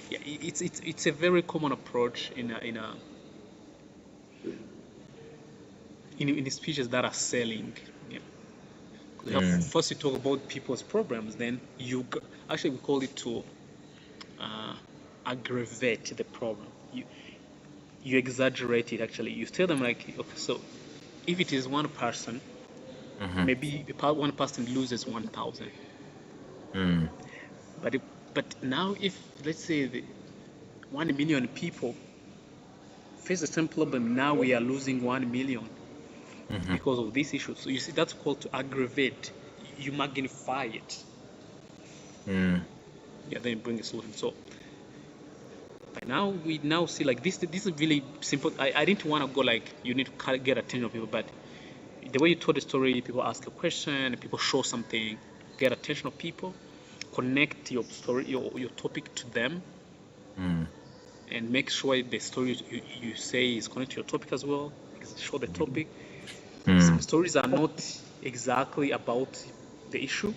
B: Yeah, it's a very common approach in speeches that are selling. Yeah. You have
A: Mm.
B: first you talk about people's problems, then actually we call it to uh, aggravate the problem. You exaggerate it. Actually, you tell them like, okay, so if it is one person,
A: Mm-hmm.
B: maybe one person loses 1,000.
A: Mm.
B: But now if let's say 1 million people face the same problem, now we are losing 1 million
A: Mm-hmm.
B: because of this issue. So you see, that's called to aggravate. You magnify it.
A: Mm.
B: Yeah, then bring a solution. So by now we now see like this. This is really simple. I didn't want to go like you need to get attention of people, but the way you told the story, people ask a question, people show something, get attention of people, connect your story, your topic to them,
A: Mm.
B: and make sure the story you say is connected to your topic as well. Show the topic. Some
A: Mm.
B: stories are not exactly about the issue,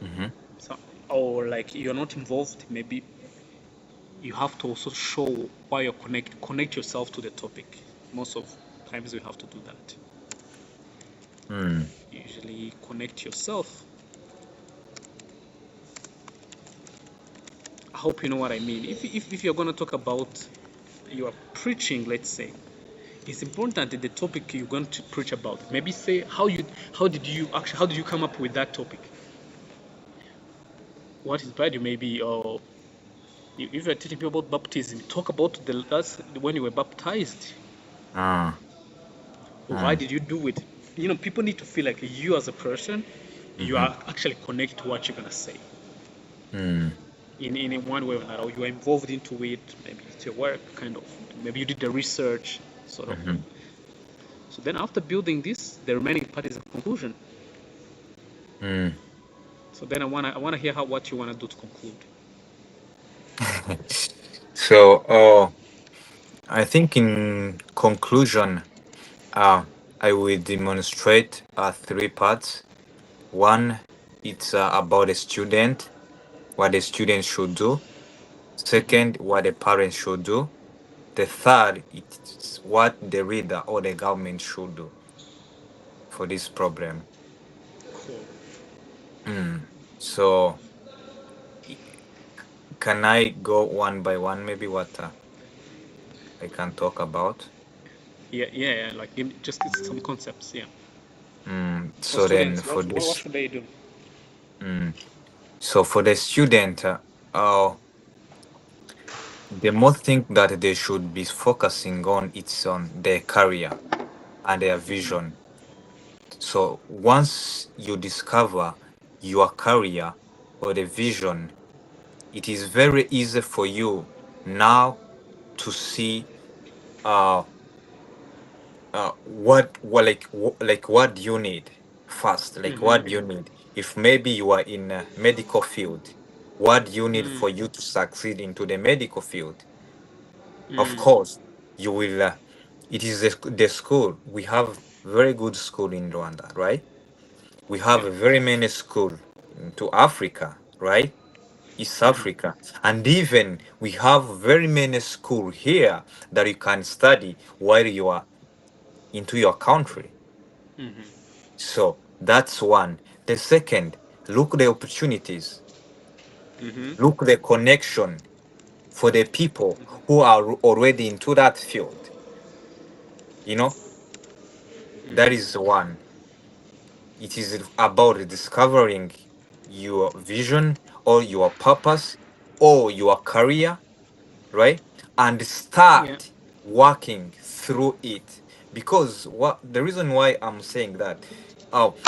A: Mm-hmm.
B: so, or like you're not involved. Maybe you have to also show why you connect yourself to the topic. Most of times you have to do that.
A: Mm.
B: Usually connect yourself. I hope you know what I mean. If you're going to talk about you are preaching, let's say, it's important that the topic you're going to preach about. Maybe say how did you come up with that topic? What inspired you? Maybe or if you're teaching people about baptism, talk about that's when you were baptized.
A: Ah.
B: Why
A: Mm.
B: did you do it? People need to feel like you as a person, you
A: Mm-hmm.
B: are actually connected to what you're gonna say
A: Mm.
B: in one way or another. Or you are involved into it. Maybe it's your work, kind of. Maybe you did the research, sort of.
A: Mm-hmm.
B: So then after building this, the remaining part is the conclusion.
A: Mm.
B: So then I wanna hear what you wanna do to conclude.
A: So, I think in conclusion, uh, I will demonstrate three parts. One, it's about a student, what the student should do. Second, what the parents should do. The third, it's what the reader or the government should do for this problem.
B: Cool.
A: Mm. So, i- can I go one by one? Maybe what I can talk about.
B: Yeah, yeah, yeah, like give me just some concepts. Yeah, for
A: So then
B: students,
A: for
B: what
A: this,
B: should they do?
A: mm, so for the student, the most thing that they should be focusing on it's on their career and their vision. So once you discover your career or the vision, it is very easy for you now to see uh like what you need first, like what you
B: Mm-hmm.
A: need. If maybe you are in a medical field, what you need
B: Mm,
A: for you to succeed into the medical field. Of
B: mm,
A: course you will it is the school. We have very good school in Rwanda, right? We have
B: yeah.
A: a very many school into Africa, right? East
B: Mm-hmm.
A: Africa. And even we have very many school here that you can study while you are into your country.
B: Mm-hmm.
A: So that's one. The second, look the opportunities,
B: Mm-hmm.
A: look the connection for the people who are already into that field. You know, that is
B: Mm-hmm.
A: one. It is about discovering your vision or your purpose or your career, right? And
B: Yeah.
A: start working through it. Because what the reason why I'm saying that, oh,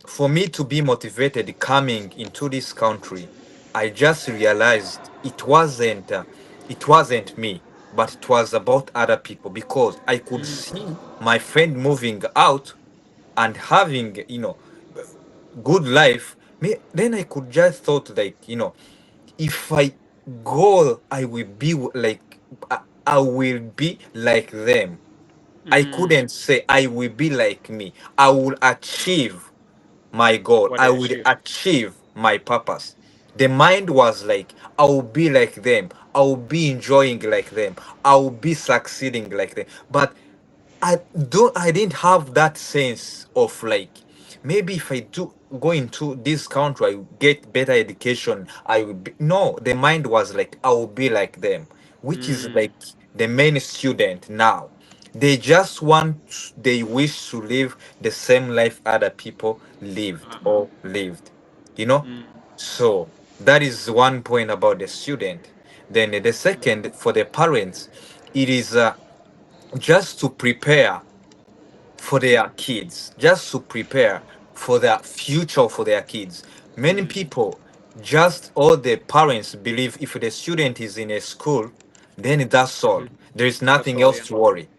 A: for me to be motivated coming into this country, I just realized it wasn't me, but it was about other people because I could
B: Mm,
A: see my friend moving out and having good life. Then I could just thought like if I go, I will be I will be like them. I
B: mm.
A: couldn't say I will be like me. I will achieve my goal.
B: What
A: I
B: they
A: will
B: achieve.
A: achieve my purpose. The mind was like, I will be like them. I will be enjoying like them. I will be succeeding like them. But I didn't have that sense of like maybe if I do go into this country, I will get better education. I will be no, the mind was like I will be like them, which is
B: Mm.
A: like the main student now. They wish to live the same life other people lived
B: Uh-huh.
A: or lived, you know?
B: Mm.
A: So that is one point about the student. Then the second for the parents, it is just to prepare for their kids, just to prepare for their future for their kids. Many
B: Mm.
A: people, just all the parents believe if the student is in a school, then that's all.
B: Mm-hmm.
A: There is
B: That's
A: nothing
B: all,
A: else
B: yeah.
A: to worry.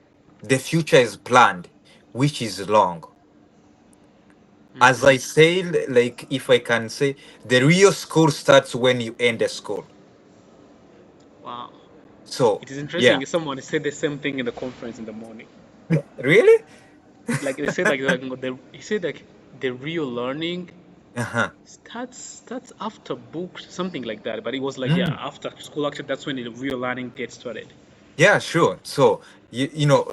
A: The future is planned, which is long. As I
B: Mm-hmm.
A: said, like if I can say, the real school starts when you end the school.
B: Wow.
A: So,
B: It is
A: yeah.
B: interesting. Someone said the same thing in the conference in the morning.
A: Really?
B: Like they said, he said like the real learning
A: Uh-huh.
B: starts after books, something like that. But it was like yeah,
A: Mm.
B: after school actually that's when the real learning gets started.
A: Yeah, sure. So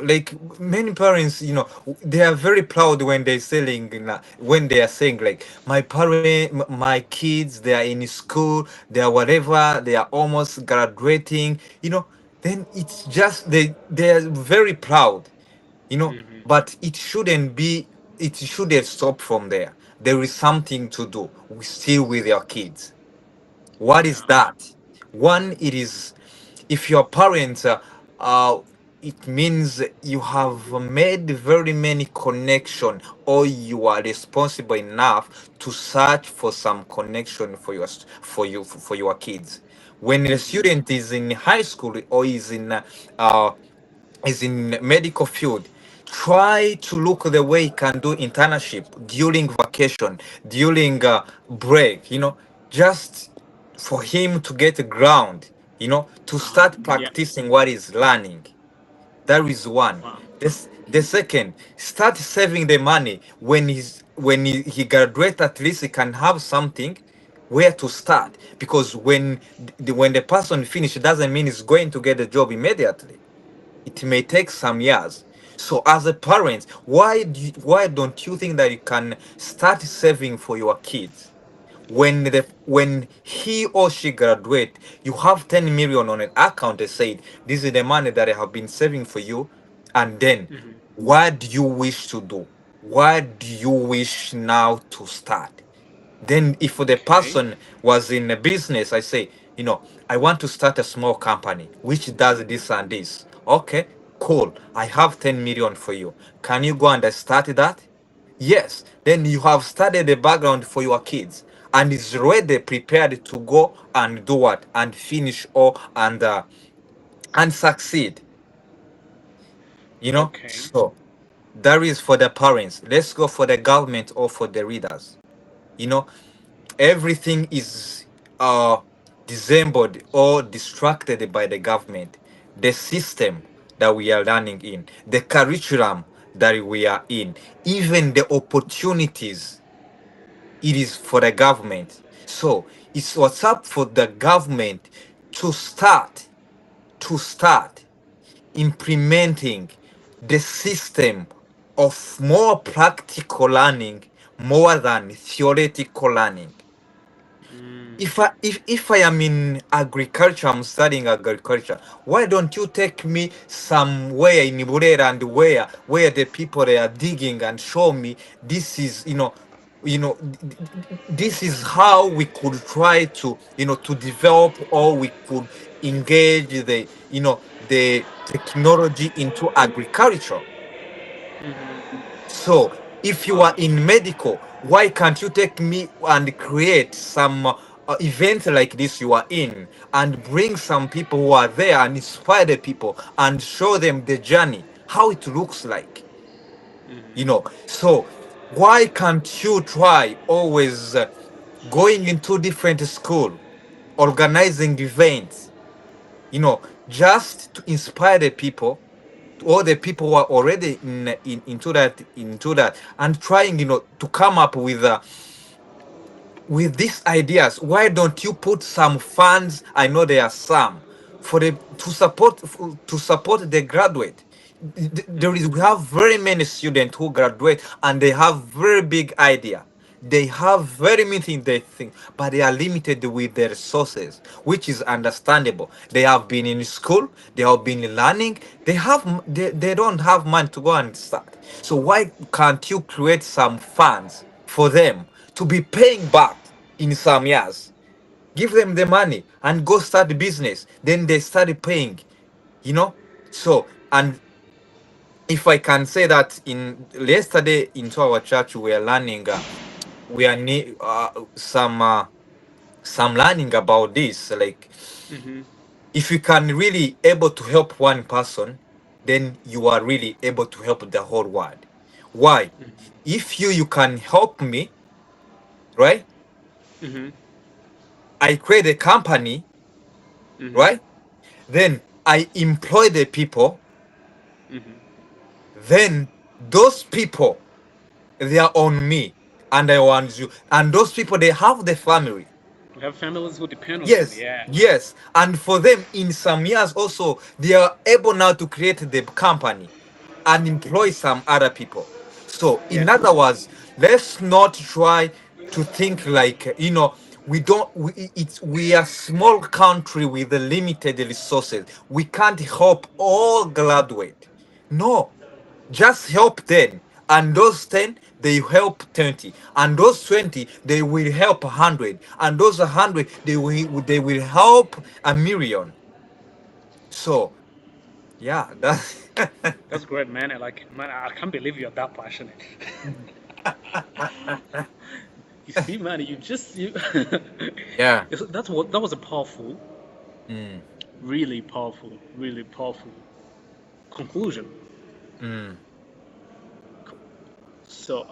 A: like many parents, they are very proud when they're selling, when they are saying like my kids, they are in school, they are whatever, they are almost graduating. Then it's just they are very proud.
B: Mm-hmm.
A: But it shouldn't be. It shouldn't stop from there. There is something to do. We still with your kids. What is
B: Yeah.
A: that? One, it is if your parents, it means you have made very many connection or you are responsible enough to search for some connection for your kids. When the
B: Mm-hmm.
A: student is in high school or uh, is in medical field, try to look the way he can do internship during vacation, during break, just for him to get a ground, to
B: Uh-huh.
A: start
B: Yeah.
A: practicing what he's learning. That is one.
B: Wow.
A: The second, start saving the money. When he graduates, at least he can have something where to start. Because when the person finish, it doesn't mean he's going to get a job immediately. It may take some years. So as a parent, why don't you think that you can start saving for your kids? When he or she graduate, you have 10 million on an account. They said this is the money that I have been saving for you, and then
B: Mm-hmm.
A: What do you wish to do? What do you wish now to start? Then, if the
B: Okay.
A: person was in a business, I say, I want to start a small company which does this and this. Okay, cool. I have 10 million for you. Can you go and start that? Yes. Then you have studied the background for your kids and is ready, prepared to go and do what and finish or and succeed.
B: Okay.
A: So that is for the parents. Let's go for the government or for the readers. You know, everything is dissembled or distracted by the government, the system that we are learning in, the curriculum that we are in, even the opportunities, it is for the government. So it's what's up for the government to start implementing the system of more practical learning more than theoretical learning.
B: Mm.
A: If I am in agriculture, I'm studying agriculture. Why don't you take me somewhere in Burera and where the people they are digging and show me this is this is how we could try to to develop or we could engage the technology into agriculture.
B: Mm-hmm.
A: So, if you are in medical, why can't you take me and create some event like this you are in and bring some people who are there and inspire the people and show them the journey, how it looks like,
B: Mm-hmm.
A: So, why can't you try always going into different school, organizing events, just to inspire the people, all the people who are already into that and trying to come up with these ideas. Why don't you put some funds? I know there are some for the to support the graduate. There is We
B: Mm-hmm.
A: have very many students who graduate and they have very big idea. They have very many things they think, but they are limited with their resources, which is understandable. They have been in school, they have been learning, they don't have money to go and start. So why can't you create some funds for them to be paying back in some years? Give them the money and go start the business. Then they start paying, you know. So, and if I can say that in yesterday into our church we are learning, we are some learning about this. Like,
B: Mm-hmm.
A: if you can really able to help one person, then you are really able to help the whole world. Why? If you can help me, right?
B: Mm-hmm.
A: I create a company,
B: Mm-hmm.
A: right? Then I employ the people.
B: Mm-hmm.
A: Then those people, they are on me, and I want you. And those people, they have the family.
B: We have families who depend on them.
A: Yes,
B: Yeah.
A: yes. And for them, in some years also, they are able now to create the company and employ some other people. So,
B: Yeah.
A: in other words, let's not try to think like we don't. We are small country with the limited resources. We can't help all graduate. No, just help 10. And those 10, they help 20. And those 20, they will help 100. And those 100, they will help a million. So, yeah, that's
B: That's great, man. Man, I can't believe you're that passionate. You see, man, you.
A: yeah.
B: That was a powerful,
A: Mm,
B: really powerful conclusion.
A: mm,
B: So,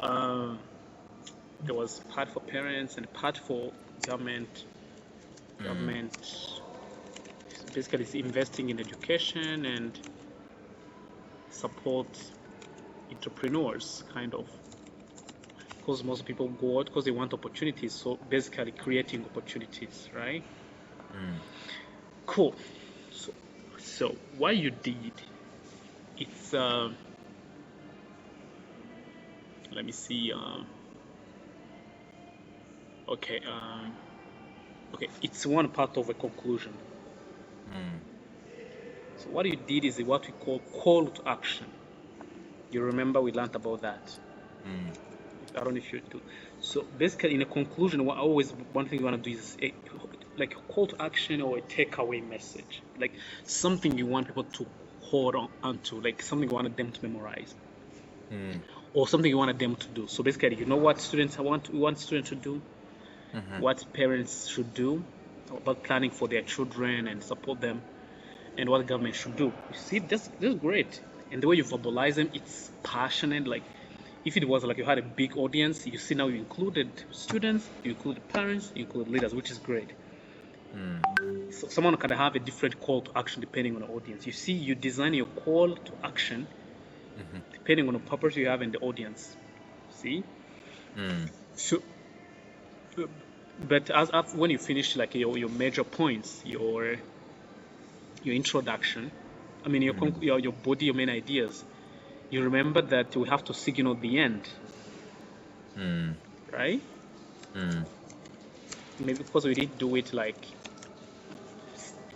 B: there was part for parents and part for government.
A: mm,
B: Government basically is investing in education and support entrepreneurs, kind of, because most people go out because they want opportunities. So basically, creating opportunities, right?
A: mm,
B: Cool. So, so what you did, it's let me see. Okay. Okay. It's one part of a conclusion.
A: mm,
B: So what you did is what we call call to action. You remember we learned about that. I don't know if you do. So basically, in a conclusion, what always one thing you want to do is like a call to action or a takeaway message, like something you want people to hold on onto, like something you wanted them to memorize, or something you wanted them to do. So basically, you know what students we want students to do, what parents should do about planning for their children and support them, and what the government should do. You see, this is great. And the way you verbalize them, it's passionate. Like if it was like you had a big audience, you see now you included students, you included parents, you included leaders, which is great. So someone can have a different call to action depending on the audience. You see, you design your call to action depending on the purpose you have in the audience. See? So, but as when you finish like your major points, your introduction, I mean your body, your main ideas, you remember that we have to signal the end, right? Maybe because we didn't do it like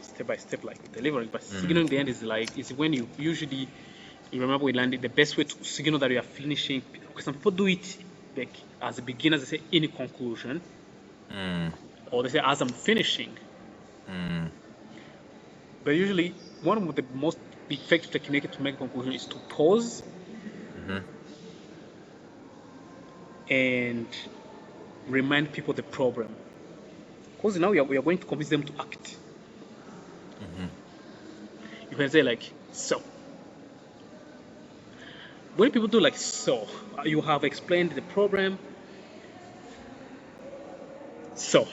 B: step by step like delivering, but signaling the end is when you usually, you remember we landed the best way to signal that you are finishing, because some people do it like as a beginner, they say in conclusion, or they say as I'm finishing. But usually one of the most effective technique to make a conclusion is to pause and remind people the problem, because now we are going to convince them to act. You can say like, so when people do like, so you have explained the problem, so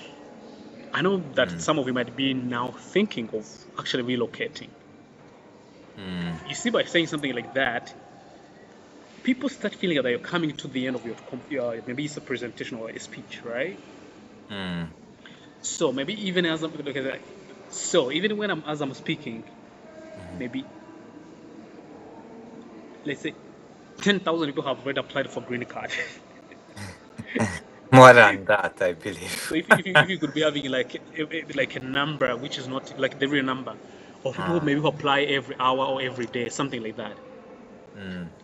B: I know that some of you might be now thinking of actually relocating. You see, by saying something like that, people start feeling that you're coming to the end of your maybe it's a presentation or a speech, right? So maybe even as I'm even when as I'm speaking, maybe let's say 10,000 people have already applied for green card.
A: More than that, I believe.
B: So if you could be having like a number which is not like the real number, or people maybe who apply every hour or every day, something like that.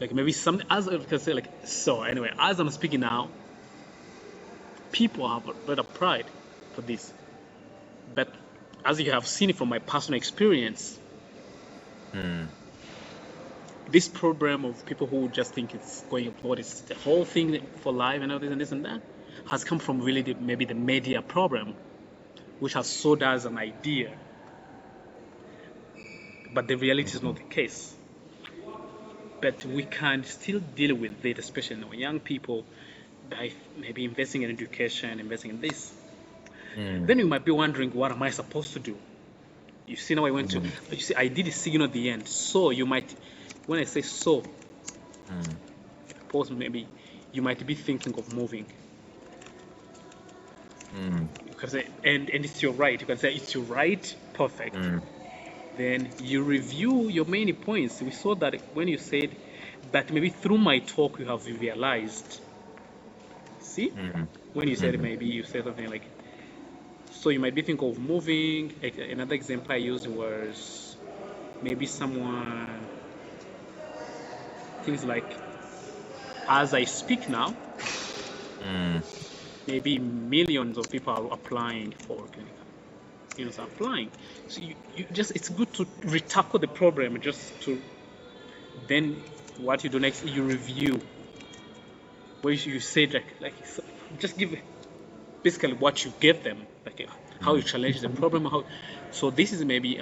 B: Like maybe some, as I can say, like, so anyway, as I'm speaking now, people have already applied for this. But as you have seen from my personal experience, this problem of people who just think it's going upward, it's the whole thing for life and all this and this and that, has come from really maybe the media problem, which has sold as an idea. But the reality is not the case. But we can still deal with it, especially in our young people, by maybe investing in education, investing in this. Then you might be wondering, what am I supposed to do? You see, now I went to, you see, I did a signal at the end. So you might, when I say so, suppose maybe you might be thinking of moving. You can say, and it's your right. You can say it's your right, perfect. Then you review your main points. We saw that when you said, but maybe through my talk you have realized. See? When you said maybe you said something like, so you might be thinking of moving. Another example I used was maybe someone, things like, as I speak now, maybe millions of people are applying for clinical. Are applying. So you just, it's good to retackle the problem, just to, then what you do next, you review. Where you say like just give basically what you gave them, like how you challenge the problem. How, so this is maybe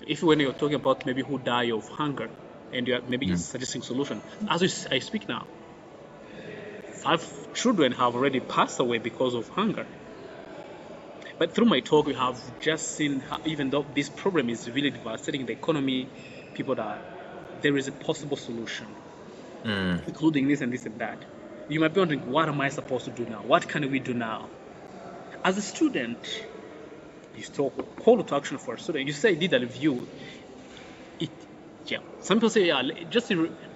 B: if when you're talking about maybe who die of hunger, and you are maybe suggesting solution. As I speak now, 5 children have already passed away because of hunger. But through my talk, we have just seen how, even though this problem is really devastating the economy, people that there is a possible solution, including this and this and that. You might be wondering, what am I supposed to do now? What can we do now? As a student, you still call to action for a student. You say, did a review. Some people say,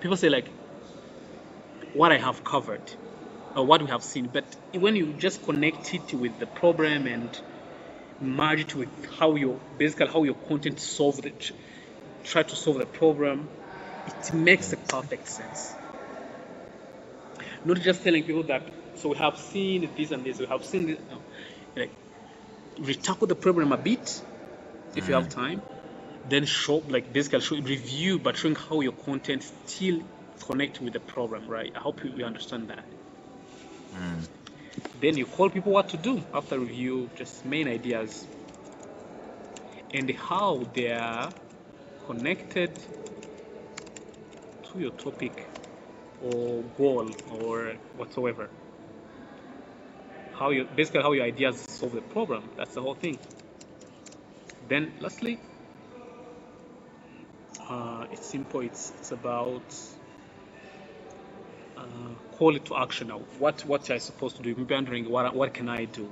B: people say like, what I have covered, or what we have seen. But when you just connect it with the problem and merge it with how your content try to solve the problem, it makes a perfect sense. Not just telling people that, so we have seen this and this, we have seen this. No. Like, retackle the problem a bit if you have time, then show, like basically show review, but showing how your content still connect with the problem, right? I hope you understand that. Then you call people what to do after review, just main ideas and how they are connected to your topic or goal or whatsoever. How you basically how your ideas solve the problem. That's the whole thing. Then lastly, it's simple. It's about call it to action now. What I supposed to do? You're wondering what can I do?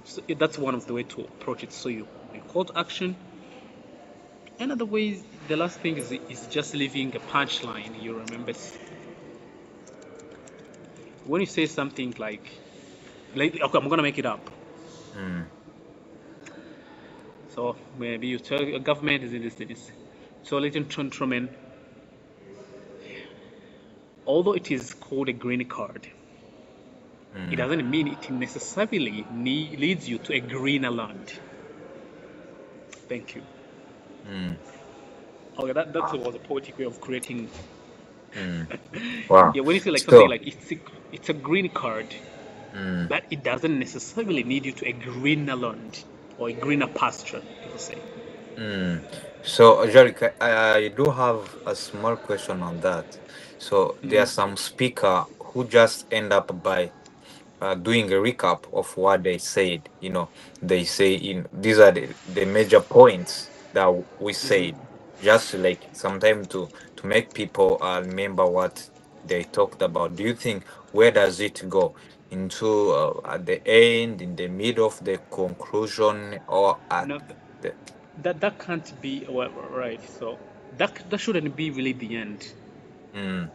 B: So that's one of the way to approach it. So you call to action. Another way, the last thing is just leaving a punchline. You remember when you say something like okay, I'm gonna make it up. So maybe you tell your government is in this. So, ladies and gentlemen, although it is called a green card, it doesn't mean it necessarily leads you to a greener land. Thank you. Okay, that was a poetic way of creating.
A: Wow.
B: Yeah, when you say like something
A: So,
B: like it's a green card, but it doesn't necessarily lead you to a greener land or a greener pasture, people say.
A: so Angelica, I do have a small question on that. So there are some speaker who just end up by doing a recap of what they said. They say these are the major points that we said, just like sometime to make people remember what they talked about. Do you think where does it go into at the end, in the middle of the conclusion, or at
B: No,
A: the?
B: that can't be well, right. So that shouldn't be really the end.
A: Mm,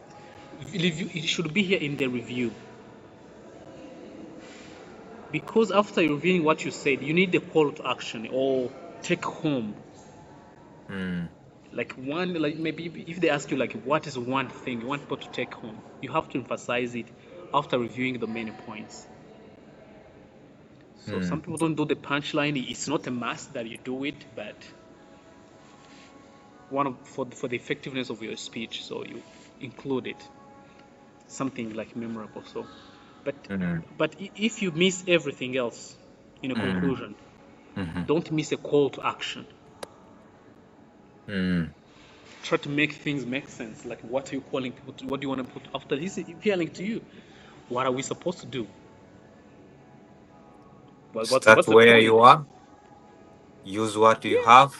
B: It should be here in the review. Because after reviewing what you said, you need the call to action or take home.
A: mm,
B: Like maybe if they ask you like what is one thing you want people to take home, you have to emphasize it after reviewing the main points. So some
A: mm,
B: people don't do the punchline. It's not a must that you do it, but for the effectiveness of your speech, so you include it, something like memorable. So, but
A: mm,
B: if you miss everything else in a
A: mm,
B: conclusion,
A: mhm,
B: don't miss a call to action.
A: mm.
B: Try to make things make sense. Like, what are you calling people to? What do you want to put after this appealing to you? What are we supposed to do? Well,
A: Start
B: what's the
A: where you
B: point?
A: are, use what you
B: Yeah,
A: have,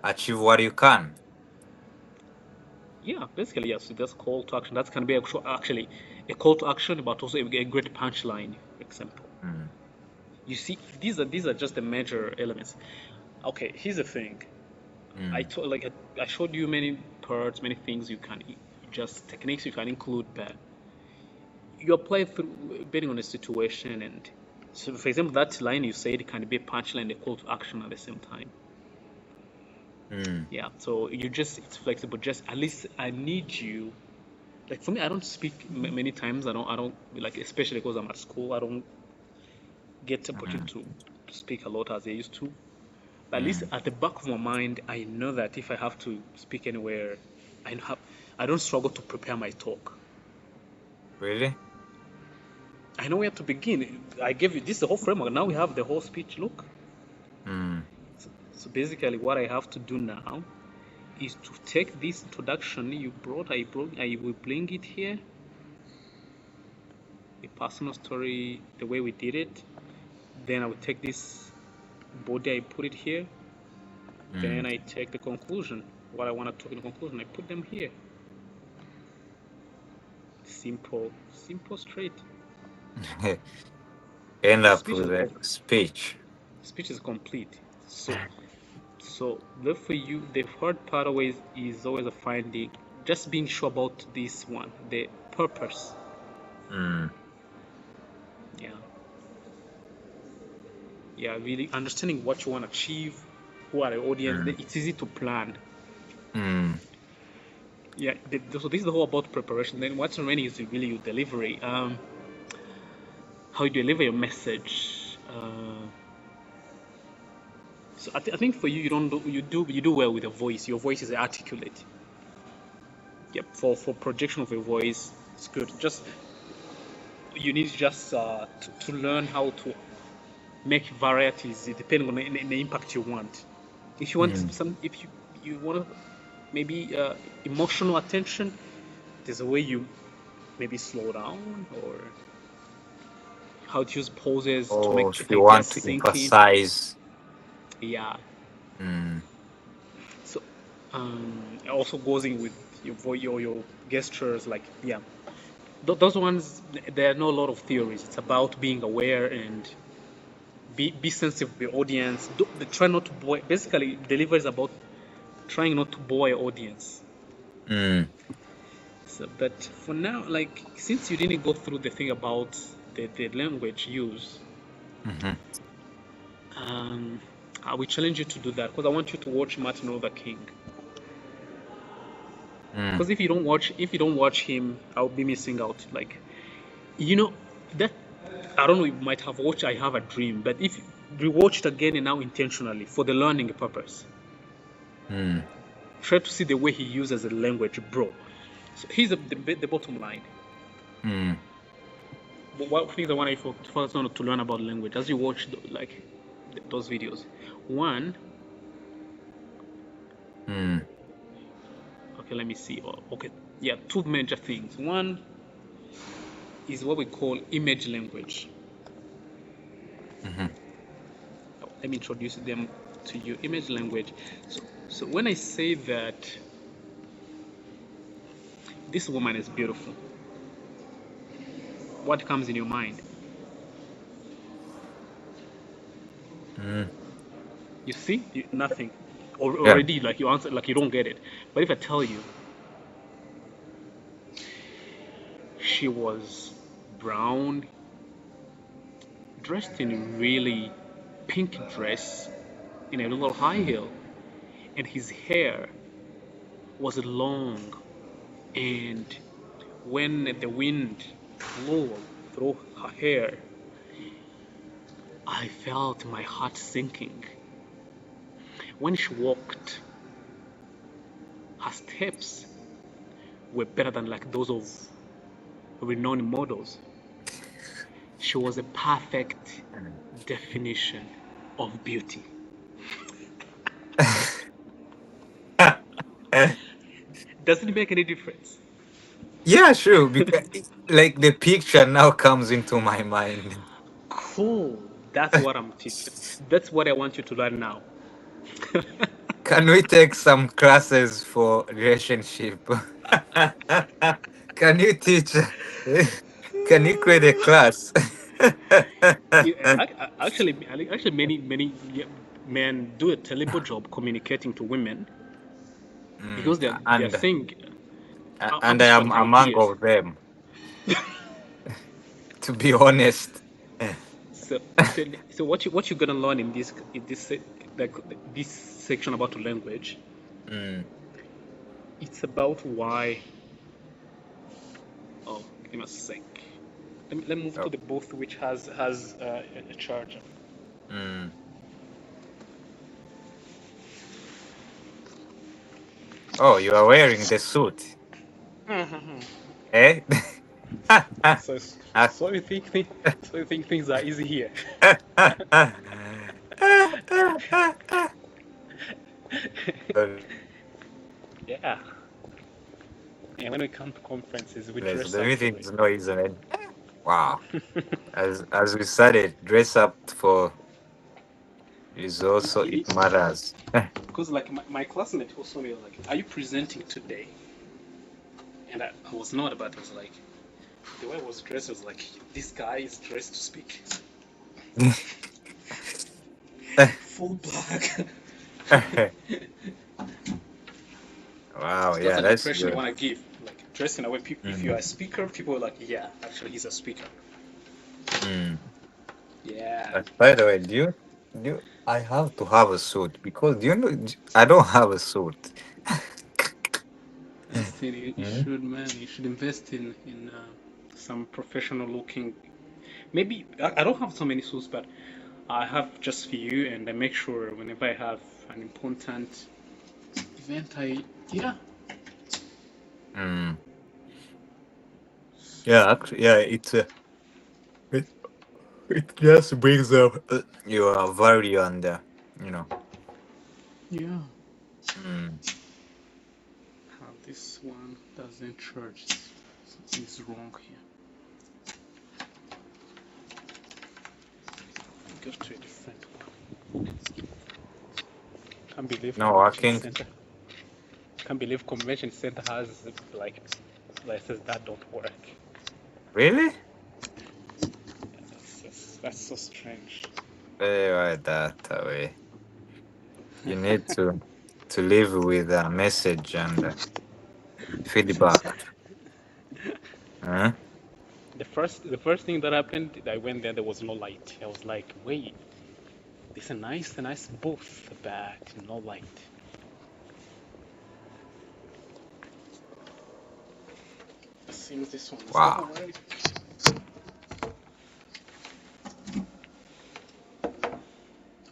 A: achieve what you can.
B: yeah. Basically, yes. So that's call to action. That's gonna be actually a call to action, but also a great punchline. For example,
A: Mm,
B: you see, these are just the major elements. Okay, here's the thing.
A: mm,
B: I showed you many parts, many things you can just techniques you can include, but you apply through depending on the situation. And so, for example, that line you said can be a punchline, a call to action at the same time.
A: mm,
B: Yeah, so it's flexible. Just at least I need you. Like for me, I don't speak many times. I don't like, especially because I'm at school. I don't get the
A: mm,
B: opportunity to speak a lot as I used to. But at least
A: mm.
B: at the back of my mind, I know that if I have to speak anywhere, I don't struggle to prepare my talk.
A: Really?
B: I know where to begin. I gave you this the whole framework. Now we have the whole speech. Look.
A: Mm,
B: So basically, what I have to do now is to take this introduction you brought. I will bring it here. A personal story, the way we did it. Then I will take this body. I put it here. Then
A: mm.
B: I take the conclusion. What I want to talk in the conclusion, I put them here. Simple, simple, straight.
A: End
B: The
A: up
B: speech
A: with
B: is
A: a speech.
B: speech is complete. So therefore, the hard part always is always a finding, just being sure about this one, the purpose.
A: Mm,
B: Yeah, yeah, really understanding what you want to achieve, who are the audience.
A: mm,
B: It's easy to plan.
A: mm.
B: Yeah. So this is the whole about preparation. Then what's remaining is really your delivery. How you deliver your message. So I think for you, you do well with your voice. Your voice is articulate. Yep. For projection of your voice, it's good. Just you need just to learn how to make varieties depending on the impact you want. If you want
A: Mm.
B: if you want maybe emotional attention, there's a way you maybe slow down or how to use pauses to
A: Oh,
B: make
A: if you
B: ideas
A: want to
B: sink in.
A: emphasize.
B: Yeah.
A: Mm.
B: So it also goes in with your voice, your gestures. Like yeah, those ones there are not a lot of theories. It's about being aware and be sensitive to the audience. Try not to bore. Basically, deliver is about trying not to bore your audience.
A: Mm.
B: So, but for now, like since you didn't go through the thing about the language use,
A: Mm-hmm.
B: um, I will challenge you to do that because I want you to watch Martin Luther King.
A: Mm.
B: Because if you don't watch him, I'll be missing out. Like you know that I don't know. You might have watched I Have a Dream, but if you rewatch it again and now intentionally for the learning purpose,
A: Mm.
B: try to see the way he uses the language, bro. So here's the bottom line.
A: Mm.
B: But what things I want you to focus on to learn about language as you watch those videos. One,
A: Mm.
B: okay, let me see. Oh, okay, yeah, two major things. One is what we call image language.
A: Mm-hmm.
B: Let me introduce them to you. Image language. So when I say that this woman is beautiful, what comes in your mind?
A: Mm.
B: You see, nothing.
A: Yeah.
B: Already, like you answer, like you don't get it. But if I tell you she was brown, dressed in a really pink dress, in a little high heel, and his hair was long, and when the wind blew through her hair, I felt my heart sinking. When she walked, her steps were better than like those of renowned models. She was a perfect definition of beauty. Does it make any difference?
A: Yeah, sure. Because like the picture now comes into my mind.
B: Cool. That's what I'm teaching. That's what I want you to learn now.
A: Can we take some classes for relationship? Can you teach? Can you create a class?
B: Actually, many men do a terrible job communicating to women because
A: Mm,
B: they're saying
A: and I am
B: abstract
A: among
B: ideas.
A: of them, to be honest.
B: So, so what you're gonna learn in like this section about language,
A: Mm,
B: it's about why. Oh, give me a sec. Let me move to
A: oh,
B: the booth which has a charger.
A: mm. Oh, you are wearing the suit, eh?
B: So
A: Ah.
B: so you think so you think things are easy here? Yeah. And when we come to conferences, we
A: Let's
B: dress
A: the
B: up for
A: meeting
B: it.
A: is noise, man. Wow. As we started, dress up for is also
B: It
A: it
B: is
A: matters.
B: because like my classmate also me like, "Are you presenting today?" And I was not, but I was like, the way I was dressed was like, this guy is dressed to speak, full black.
A: Wow,
B: So that's
A: yeah,
B: an
A: that's
B: impression you
A: good.
B: want to give, like dressed in a way. If you're
A: Mm,
B: a speaker, people are like, yeah, actually he's a speaker.
A: mm.
B: Yeah.
A: By the way, I have to have a suit because do you know I don't have a suit.
B: You
A: Hmm?
B: should, man. You should invest in some professional looking. Maybe I don't have so many suits, but I have just few, and I make sure whenever I have an important event, yeah.
A: Mm. Yeah, actually, yeah, it, it just brings up your value and you know.
B: Yeah.
A: Mm.
B: This one doesn't charge. Something's wrong here. Go to a different one. Can't believe
A: No, I
B: convention
A: think
B: center. Can't believe convention center has like places that don't work.
A: really.
B: That's so strange.
A: Right that way. You need to live with a message and feedback. Huh?
B: The first thing that happened, I went there. There was no light. I was like, wait, this is a nice booth, but no light. Seems this one is gonna
A: Wow.
B: work.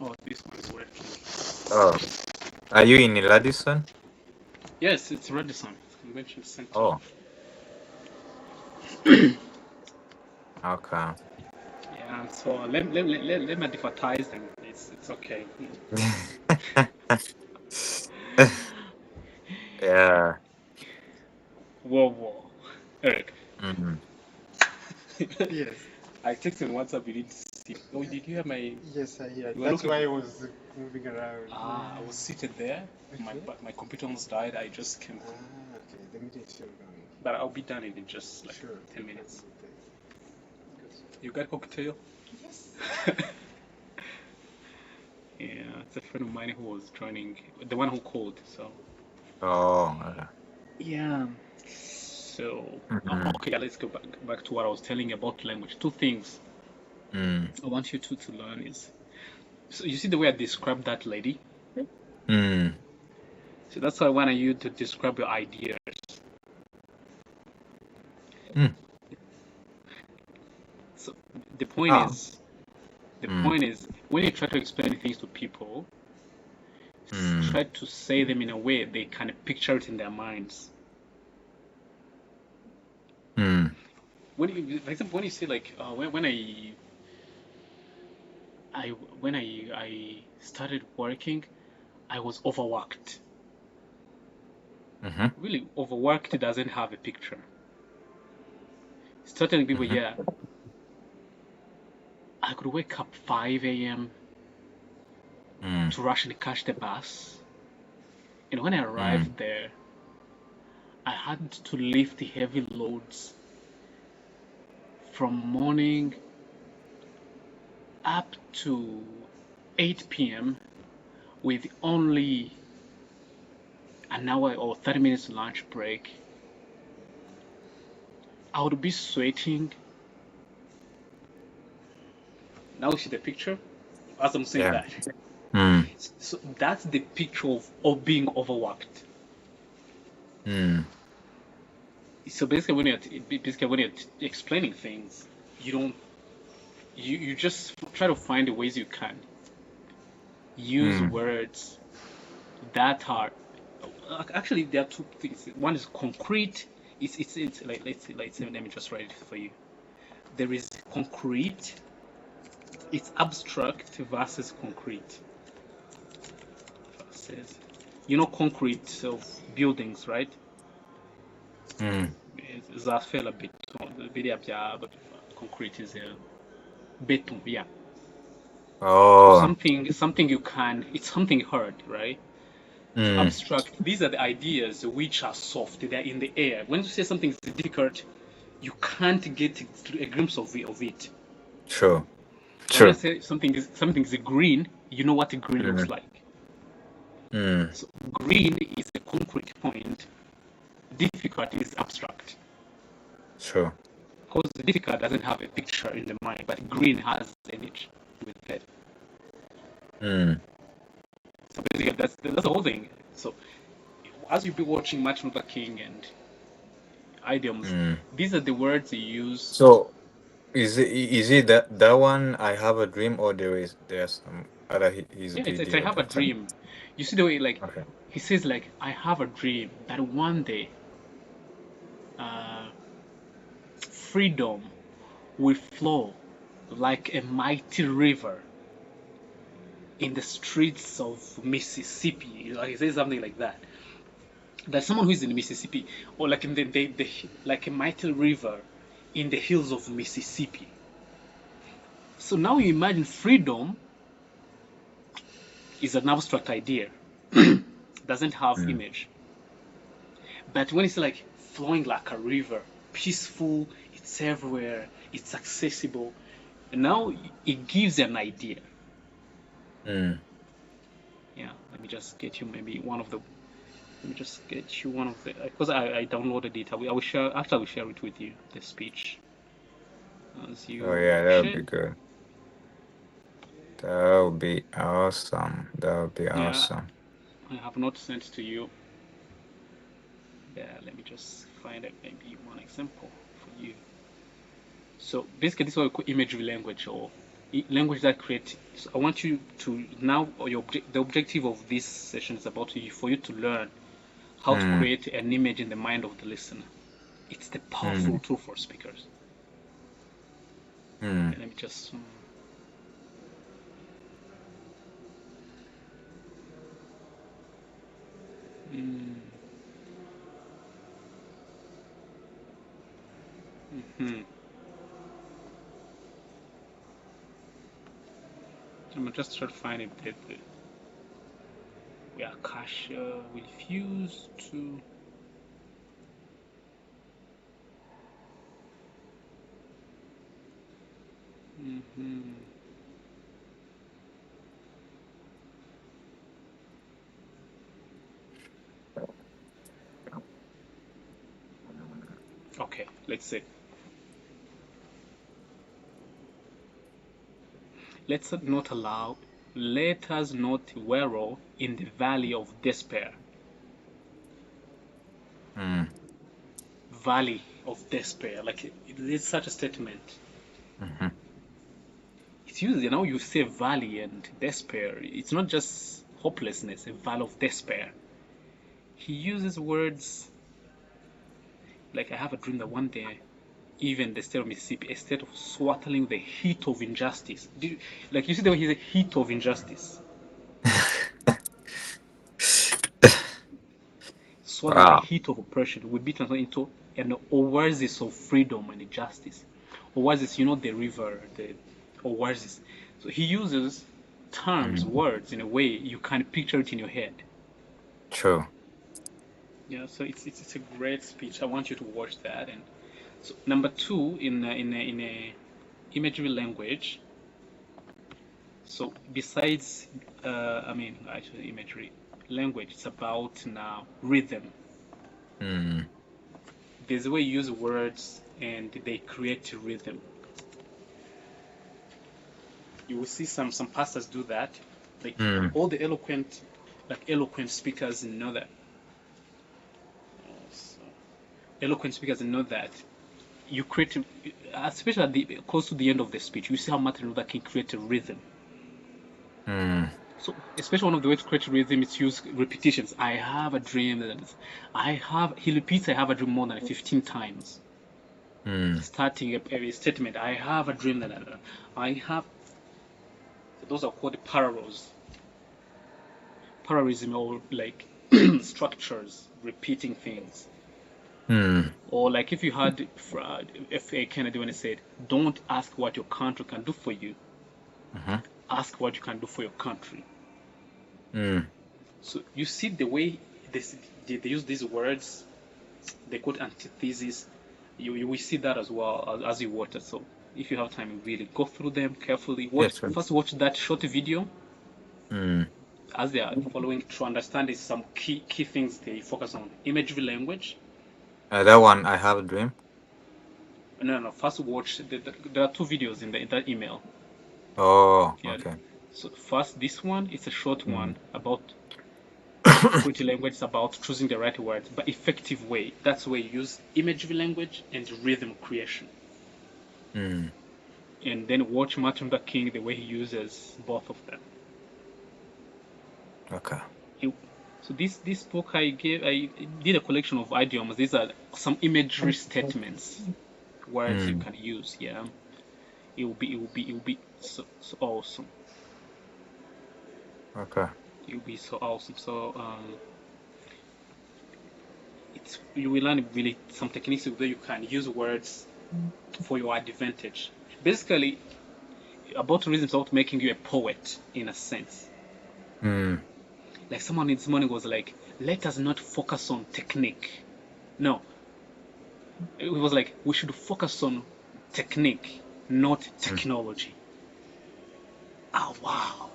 B: Oh, this one is working.
A: Oh, are you in Radisson?
B: Yes, it's Radisson Convention Center.
A: Oh, okay.
B: Yeah, so let me advertise them. It's okay.
A: Yeah.
B: Whoa, whoa, Eric.
A: Mm.
C: Yes.
B: I texted on WhatsApp. You didn't see. Oh, did you have my?
C: Yes, I hear.
B: You were
C: That's
B: looking
C: why I
B: for.
C: was moving around.
B: I was seated there.
C: Okay.
B: My computer almost died. I just came,
C: Okay. The meeting is still going.
B: but I'll be done in just like
C: Sure.
B: 10 minutes.
C: Okay.
B: You got cocktail?
C: Yes.
B: Yeah, it's a friend of mine who was joining, the one who called. So
A: Oh, okay.
B: yeah. So
A: Mhm.
B: okay, yeah, let's go back to what I was telling you about language. Two things
A: Mm.
B: I want you to learn is, so you see the way I described that lady.
A: Mm.
B: So that's why I want you to describe your ideas.
A: Mm.
B: So the point
A: Oh.
B: is, the
A: Mm.
B: point is when you try to explain things to people,
A: Mm.
B: try to say them in a way they can picture it in their minds.
A: Mm.
B: For example, when you say like I when I started working, I was overworked.
A: Mhm.
B: Really, overworked doesn't have a picture. Start telling people,
A: Mhm.
B: yeah, I could wake up 5 a.m.
A: Mm.
B: to rush and catch the bus. And when I
A: Mm.
B: arrived there, I had to lift heavy loads from morning up to 8 p.m. with only an hour or 30 minutes lunch break. I would be sweating. Now you see the picture? As I'm saying
A: Yeah.
B: that.
A: Mm.
B: So that's the picture of being overworked.
A: Mm.
B: So basically when you're explaining things, you don't you just try to find the ways you can use
A: Mm.
B: words that are actually there are two things. One is concrete. It's like let's say let me just write it for you. There is concrete. It's abstract versus concrete. Versus, concrete of buildings, right?
A: Mm.
B: Zafela beton, biriya bya concrete is beton, yeah. So
A: Oh.
B: something you can, it's something hard, right? So
A: Mm.
B: abstract, these are the ideas which are soft, they're in the air. When you say something is difficult, you can't get a glimpse of it.
A: True.
B: But when I
A: True.
B: say something is green, you know what green looks
A: Mm.
B: like.
A: Mm.
B: So green is a concrete point, difficult is abstract.
A: True.
B: Because difficult doesn't have a picture in the mind, but green has an image with it.
A: Mm.
B: So basically, that's the whole thing. So as you be watching Martin Luther King and idioms,
A: Mm.
B: these are the words he use.
A: So is it that one I have a dream, or there's some other his
B: Yeah, it's I
A: video
B: have a
A: that
B: dream. You see the way like
A: okay.
B: he says like I have a dream that one day uh, freedom will flow like a mighty river in the streets of Mississippi. Like he says something like that. That someone who is in Mississippi, or like in the like a mighty river in the hills of Mississippi. So now you imagine freedom is an abstract idea, doesn't have
A: Mm.
B: image. But when it's like flowing like a river, peaceful, it's everywhere, it's accessible, and now it gives an idea.
A: Mm.
B: Yeah, let me just get you maybe one of the. Let me just get you one of the because I downloaded it. I will share after I will share it with you the speech as
A: Oh
B: you
A: yeah, that
B: watch
A: would be
B: it.
A: good. That would be awesome. That would be
B: Yeah,
A: awesome.
B: I have not sent to you. Yeah, let me just find maybe one example for you. So basically, this is what we call imagery language or language that create. So I want you to now, or the objective of this session is about you for you to learn how to
A: Mm.
B: create an image in the mind of the listener. It's the powerful
A: Mm.
B: tool for speakers.
A: Mm.
B: And let me just. Mm, hmm I'm just trying to find it. Yeah, cache refuse to. Hmm Okay, let's see. Let's not allow. Let us not wallow in the valley of despair.
A: Mm.
B: Valley of despair. Like it is such a statement.
A: Mm-hmm.
B: It's used, you know, you say valley and despair. It's not just hopelessness, a valley of despair. He uses words like I have a dream that one day even the state of Mississippi, a state of swaddling the heat of injustice. Like you see the way he's a heat of injustice, swaddling the
A: Wow.
B: heat of oppression will be transformed into an oasis of freedom and justice. Oasis, you know, the river, the oasis. So he uses terms,
A: Mm.
B: words in a way you can picture it in your head.
A: True.
B: Yeah, so it's a great speech. I want you to watch that. And so number two in a imagery language. So besides, I mean, actually imagery language, it's about now rhythm.
A: Mm.
B: There's a way you use words and they create rhythm. You will see some pastors do that. Like
A: Mm.
B: all the eloquent speakers know that. So, eloquent speakers know that you create, especially at close to the end of the speech, you see how Martin Luther King created rhythm.
A: Mm.
B: So, especially one of the ways to create rhythm is use repetitions. I have a dream that he repeats, I have a dream more than 15 times.
A: Mm.
B: Starting a statement, I have a dream that I have. So those are called the parallels. Parallelism or like structures, repeating things.
A: Mm.
B: Or like if you had F.A. Kennedy when he said, don't ask what your country can do for you,
A: Mm-hmm.
B: ask what you can do for your country.
A: Mm.
B: So you see the way they use these words, they quote antithesis. You will see that as well as you watch it. So if you have time, really go through them carefully.
A: Yes, sir.
B: First watch that short video
A: Mm.
B: as they are following to understand is some key things they focus on. Imagery language.
A: That one I have a dream.
B: No. First watch. There are two videos in that email.
A: Oh,
B: Yeah.
A: okay.
B: So first, this one it's a short
A: Mm.
B: one about Pretty language is about choosing the right words, but effective way. That's where you use imagery language and rhythm creation.
A: Mm,
B: And then watch Martin Luther King, the way he uses both of them.
A: okay.
B: He, so this book I did a collection of idioms. These are some imagery statements, words you
A: Mm,
B: can use. Yeah, it will be so awesome.
A: okay.
B: It will be so awesome. So it's you will learn really some techniques where you can use words for your advantage. Basically, about rhythms about making you a poet in a sense.
A: Mm,
B: Like someone this morning was like, let us not focus on technique. No, it was like we should focus on technique, not
A: mm,
B: technology. Oh wow!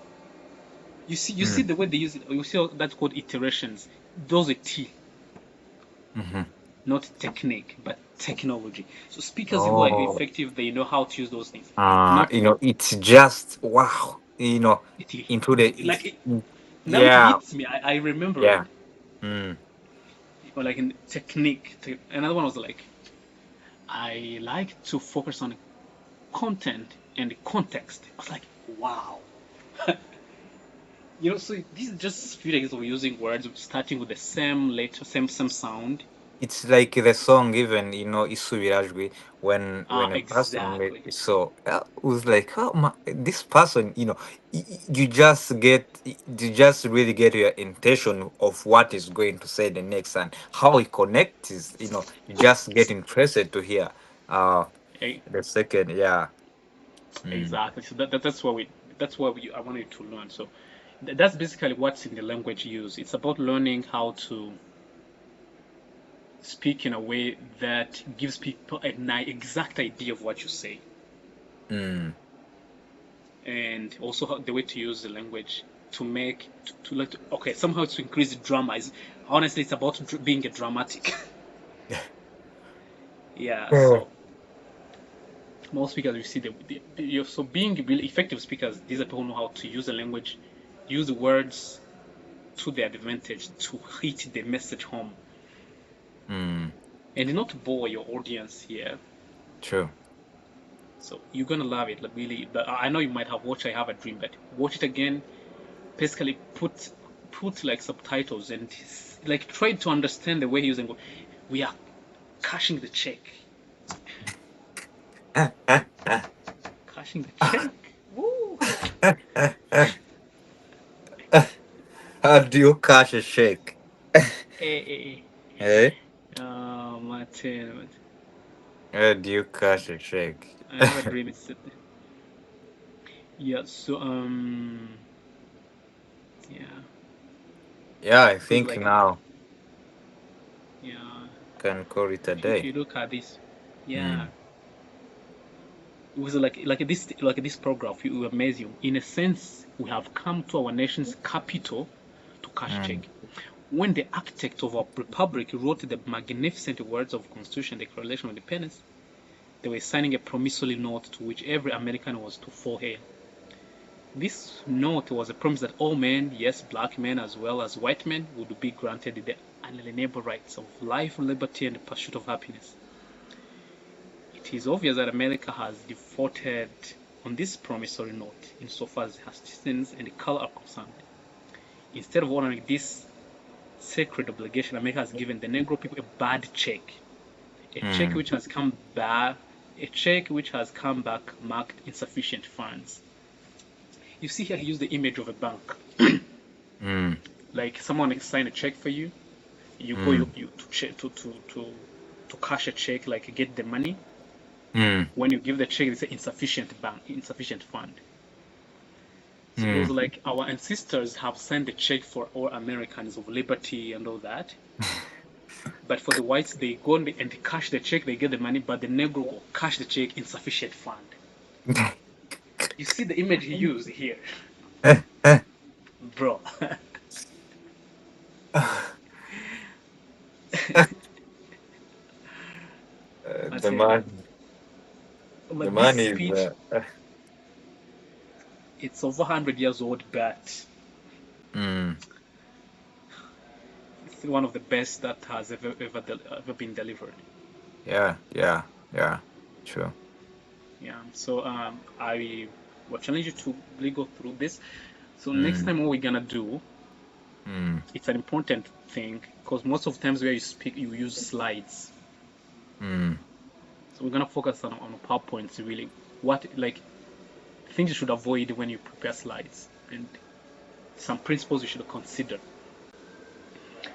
B: You see
A: mm,
B: the way they use it. You see that's called iterations. Those are T,
A: mm-hmm.
B: not technique, but technology. So speakers who are
A: Oh,
B: effective, they know how to use those things. Not
A: it's just wow.
B: it,
A: Into the
B: like now it
A: yeah,
B: hits me. I remember it.
A: yeah. Mm,
B: Or like in technique. Another one was like I like to focus on content and context. I was like, wow. So these are just few days of using words starting with the same letter, same sound.
A: it's like the song even isubirajwe when a person made
B: Exactly.
A: so was like oh my, this person you just you just really get your intention of what is going to say the next and how it connects is you just get interested to hear uh
B: E-
A: the second yeah. Mm,
B: Exactly. So that's what I wanted to learn. So that's basically what's in the language use. It's about learning how to speak in a way that gives people an exact idea of what you say,
A: mm,
B: and also the way to use the language to make to like okay somehow to increase drama is honestly it's about being a dramatic. Yeah,
A: oh.
B: so most speakers you see so being really effective speakers, these are people who know how to use the language, use words to their advantage to hit the message home
A: Mm,
B: and not bore your audience here.
A: true.
B: So you're gonna love it, like, really. But I know you might have watched I Have a Dream, but watch it again. Basically, put like subtitles and like try to understand the way he's using. We are cashing the check, cashing the check. Woo!
A: How do you cash a shake?
B: Hey,
A: Eh?
B: Martin,
A: How do you cash a shake?
B: I have a dream. Yeah. So yeah.
A: Yeah, I
B: It was
A: think
B: like
A: now
B: yeah.
A: can call it a
B: If you
A: day.
B: look at this, yeah,
A: Mm,
B: it was like this program. It will amaze you. In a sense, we have come to our nation's capital to cash
A: mm,
B: check. When the architect of our republic wrote the magnificent words of Constitution Declaration of Independence, they were signing a promissory note to which every American was to fall hail. This note was a promise that all men, yes, black men as well as white men, would be granted the unalienable rights of life, liberty, and the pursuit of happiness. It is obvious that America has defaulted on this promissory note insofar as her citizens and the color are concerned. Instead of honoring this sacred obligation, America has given the Negro people a bad check, a check
A: mm,
B: which has come back, a check which has come back marked insufficient funds. You see here, he used the image of a bank,
A: mm,
B: like someone sign a check for you. You go
A: mm,
B: you to cash a check, like get the money.
A: mm,
B: When you give the check, they say insufficient fund. So it was
A: mm.
B: like our ancestors have signed the check for all Americans of liberty and all that. But for the whites, they go and they cash the check, they get the money, but the Negro will cash the check insufficient fund. You see the image he used here, bro.
A: The
B: Martin,
A: man, the
B: but this
A: man is
B: speech, it's over 100 years old, but
A: mm,
B: still one of the best that has ever been delivered.
A: Yeah, yeah, yeah. True.
B: Yeah. So I will challenge you to really go through this. So next
A: Mm,
B: time, what we're gonna do,
A: mm,
B: it's an important thing because most of the times where you speak, you use slides.
A: mm,
B: So we're gonna focus on PowerPoints really. What like things you should avoid when you prepare slides and some principles you should consider.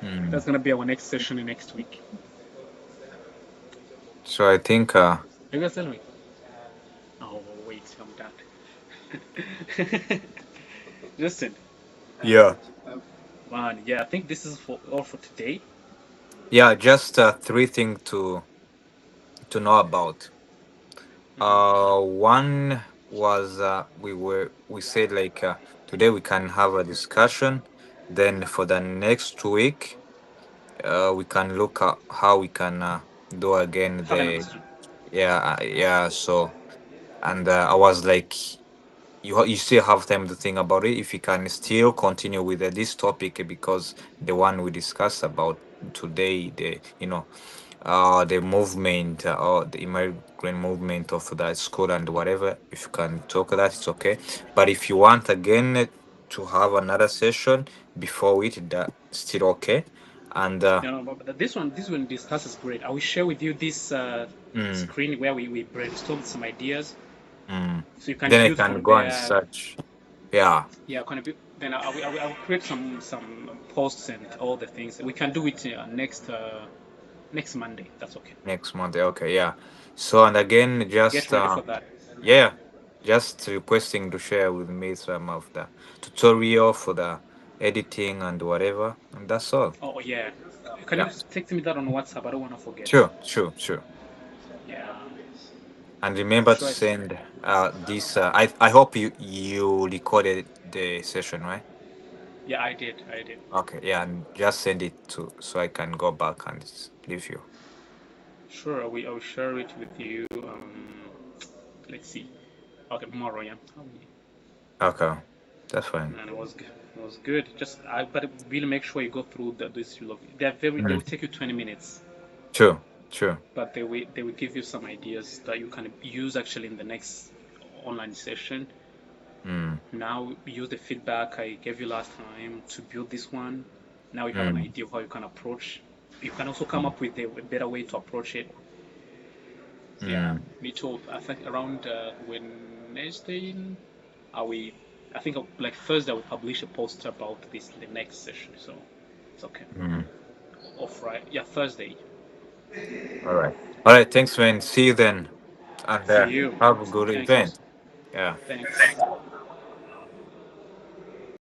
A: mm.
B: That's gonna be our next session next week.
A: So I think
B: Are you guys telling me? Oh wait, I'm done. Justin,
A: yeah.
B: man, yeah, I think this is for all for today.
A: Yeah, just three things to know about.
B: Hmm.
A: One was we said like today we can have a discussion. Then for the next week, we can look at how we can do again
B: Have another
A: the
B: session.
A: yeah. So and I was like, you still have time to think about it if you can still continue with this topic because the one we discussed about today, the movement or the immigrant movement of the school and whatever. If you can talk that, it's okay. But if you want again to have another session before it, that still okay. And
B: No, no, but this one discuss is great. I will share with you this
A: mm,
B: screen where we brainstormed some ideas,
A: mm,
B: so you can
A: then I
B: build
A: can
B: from
A: go and
B: there.
A: search. Yeah,
B: Yeah, kind of. Then I will create some posts and all the things. We can do it next Monday. That's okay.
A: next Monday. Okay, yeah. So and again,
B: Get
A: just
B: ready for that.
A: yeah, just requesting to share with me some of the tutorial for the editing and whatever, and that's all.
B: Oh yeah. Can
A: Yeah,
B: you text me that on WhatsApp? I don't want to forget.
A: sure, sure, sure.
B: Yeah,
A: And
B: for
A: remember to
B: sure.
A: send this. I hope you recorded the session, right?
B: Yeah, I did. I did.
A: Okay, yeah, and just send it to so I can go back and leave you.
B: Sure, I will share it with you. Let's see. Okay, tomorrow. Yeah.
A: Okay, that's fine.
B: And it was good. It was good. But really make sure you go through this. You love. They will
A: Mm.
B: take you 20 minutes,
A: Sure, sure.
B: but they will give you some ideas that you can use actually in the next online session.
A: Mm,
B: Now use the feedback I gave you last time to build this one. Now you have an
A: mm,
B: idea of how you can approach. You can also come
A: mm,
B: up with a better way to approach it. Yeah,
A: mm,
B: me too. I think around Wednesday, we. I think like Thursday, I will publish a post about this the next session. So it's okay.
A: mm.
B: Or Friday, yeah, Thursday.
A: All right. All right. Thanks, man. See you then. And
B: See you.
A: have a good
B: Thanks, also.
A: event. Yeah.
B: Thanks.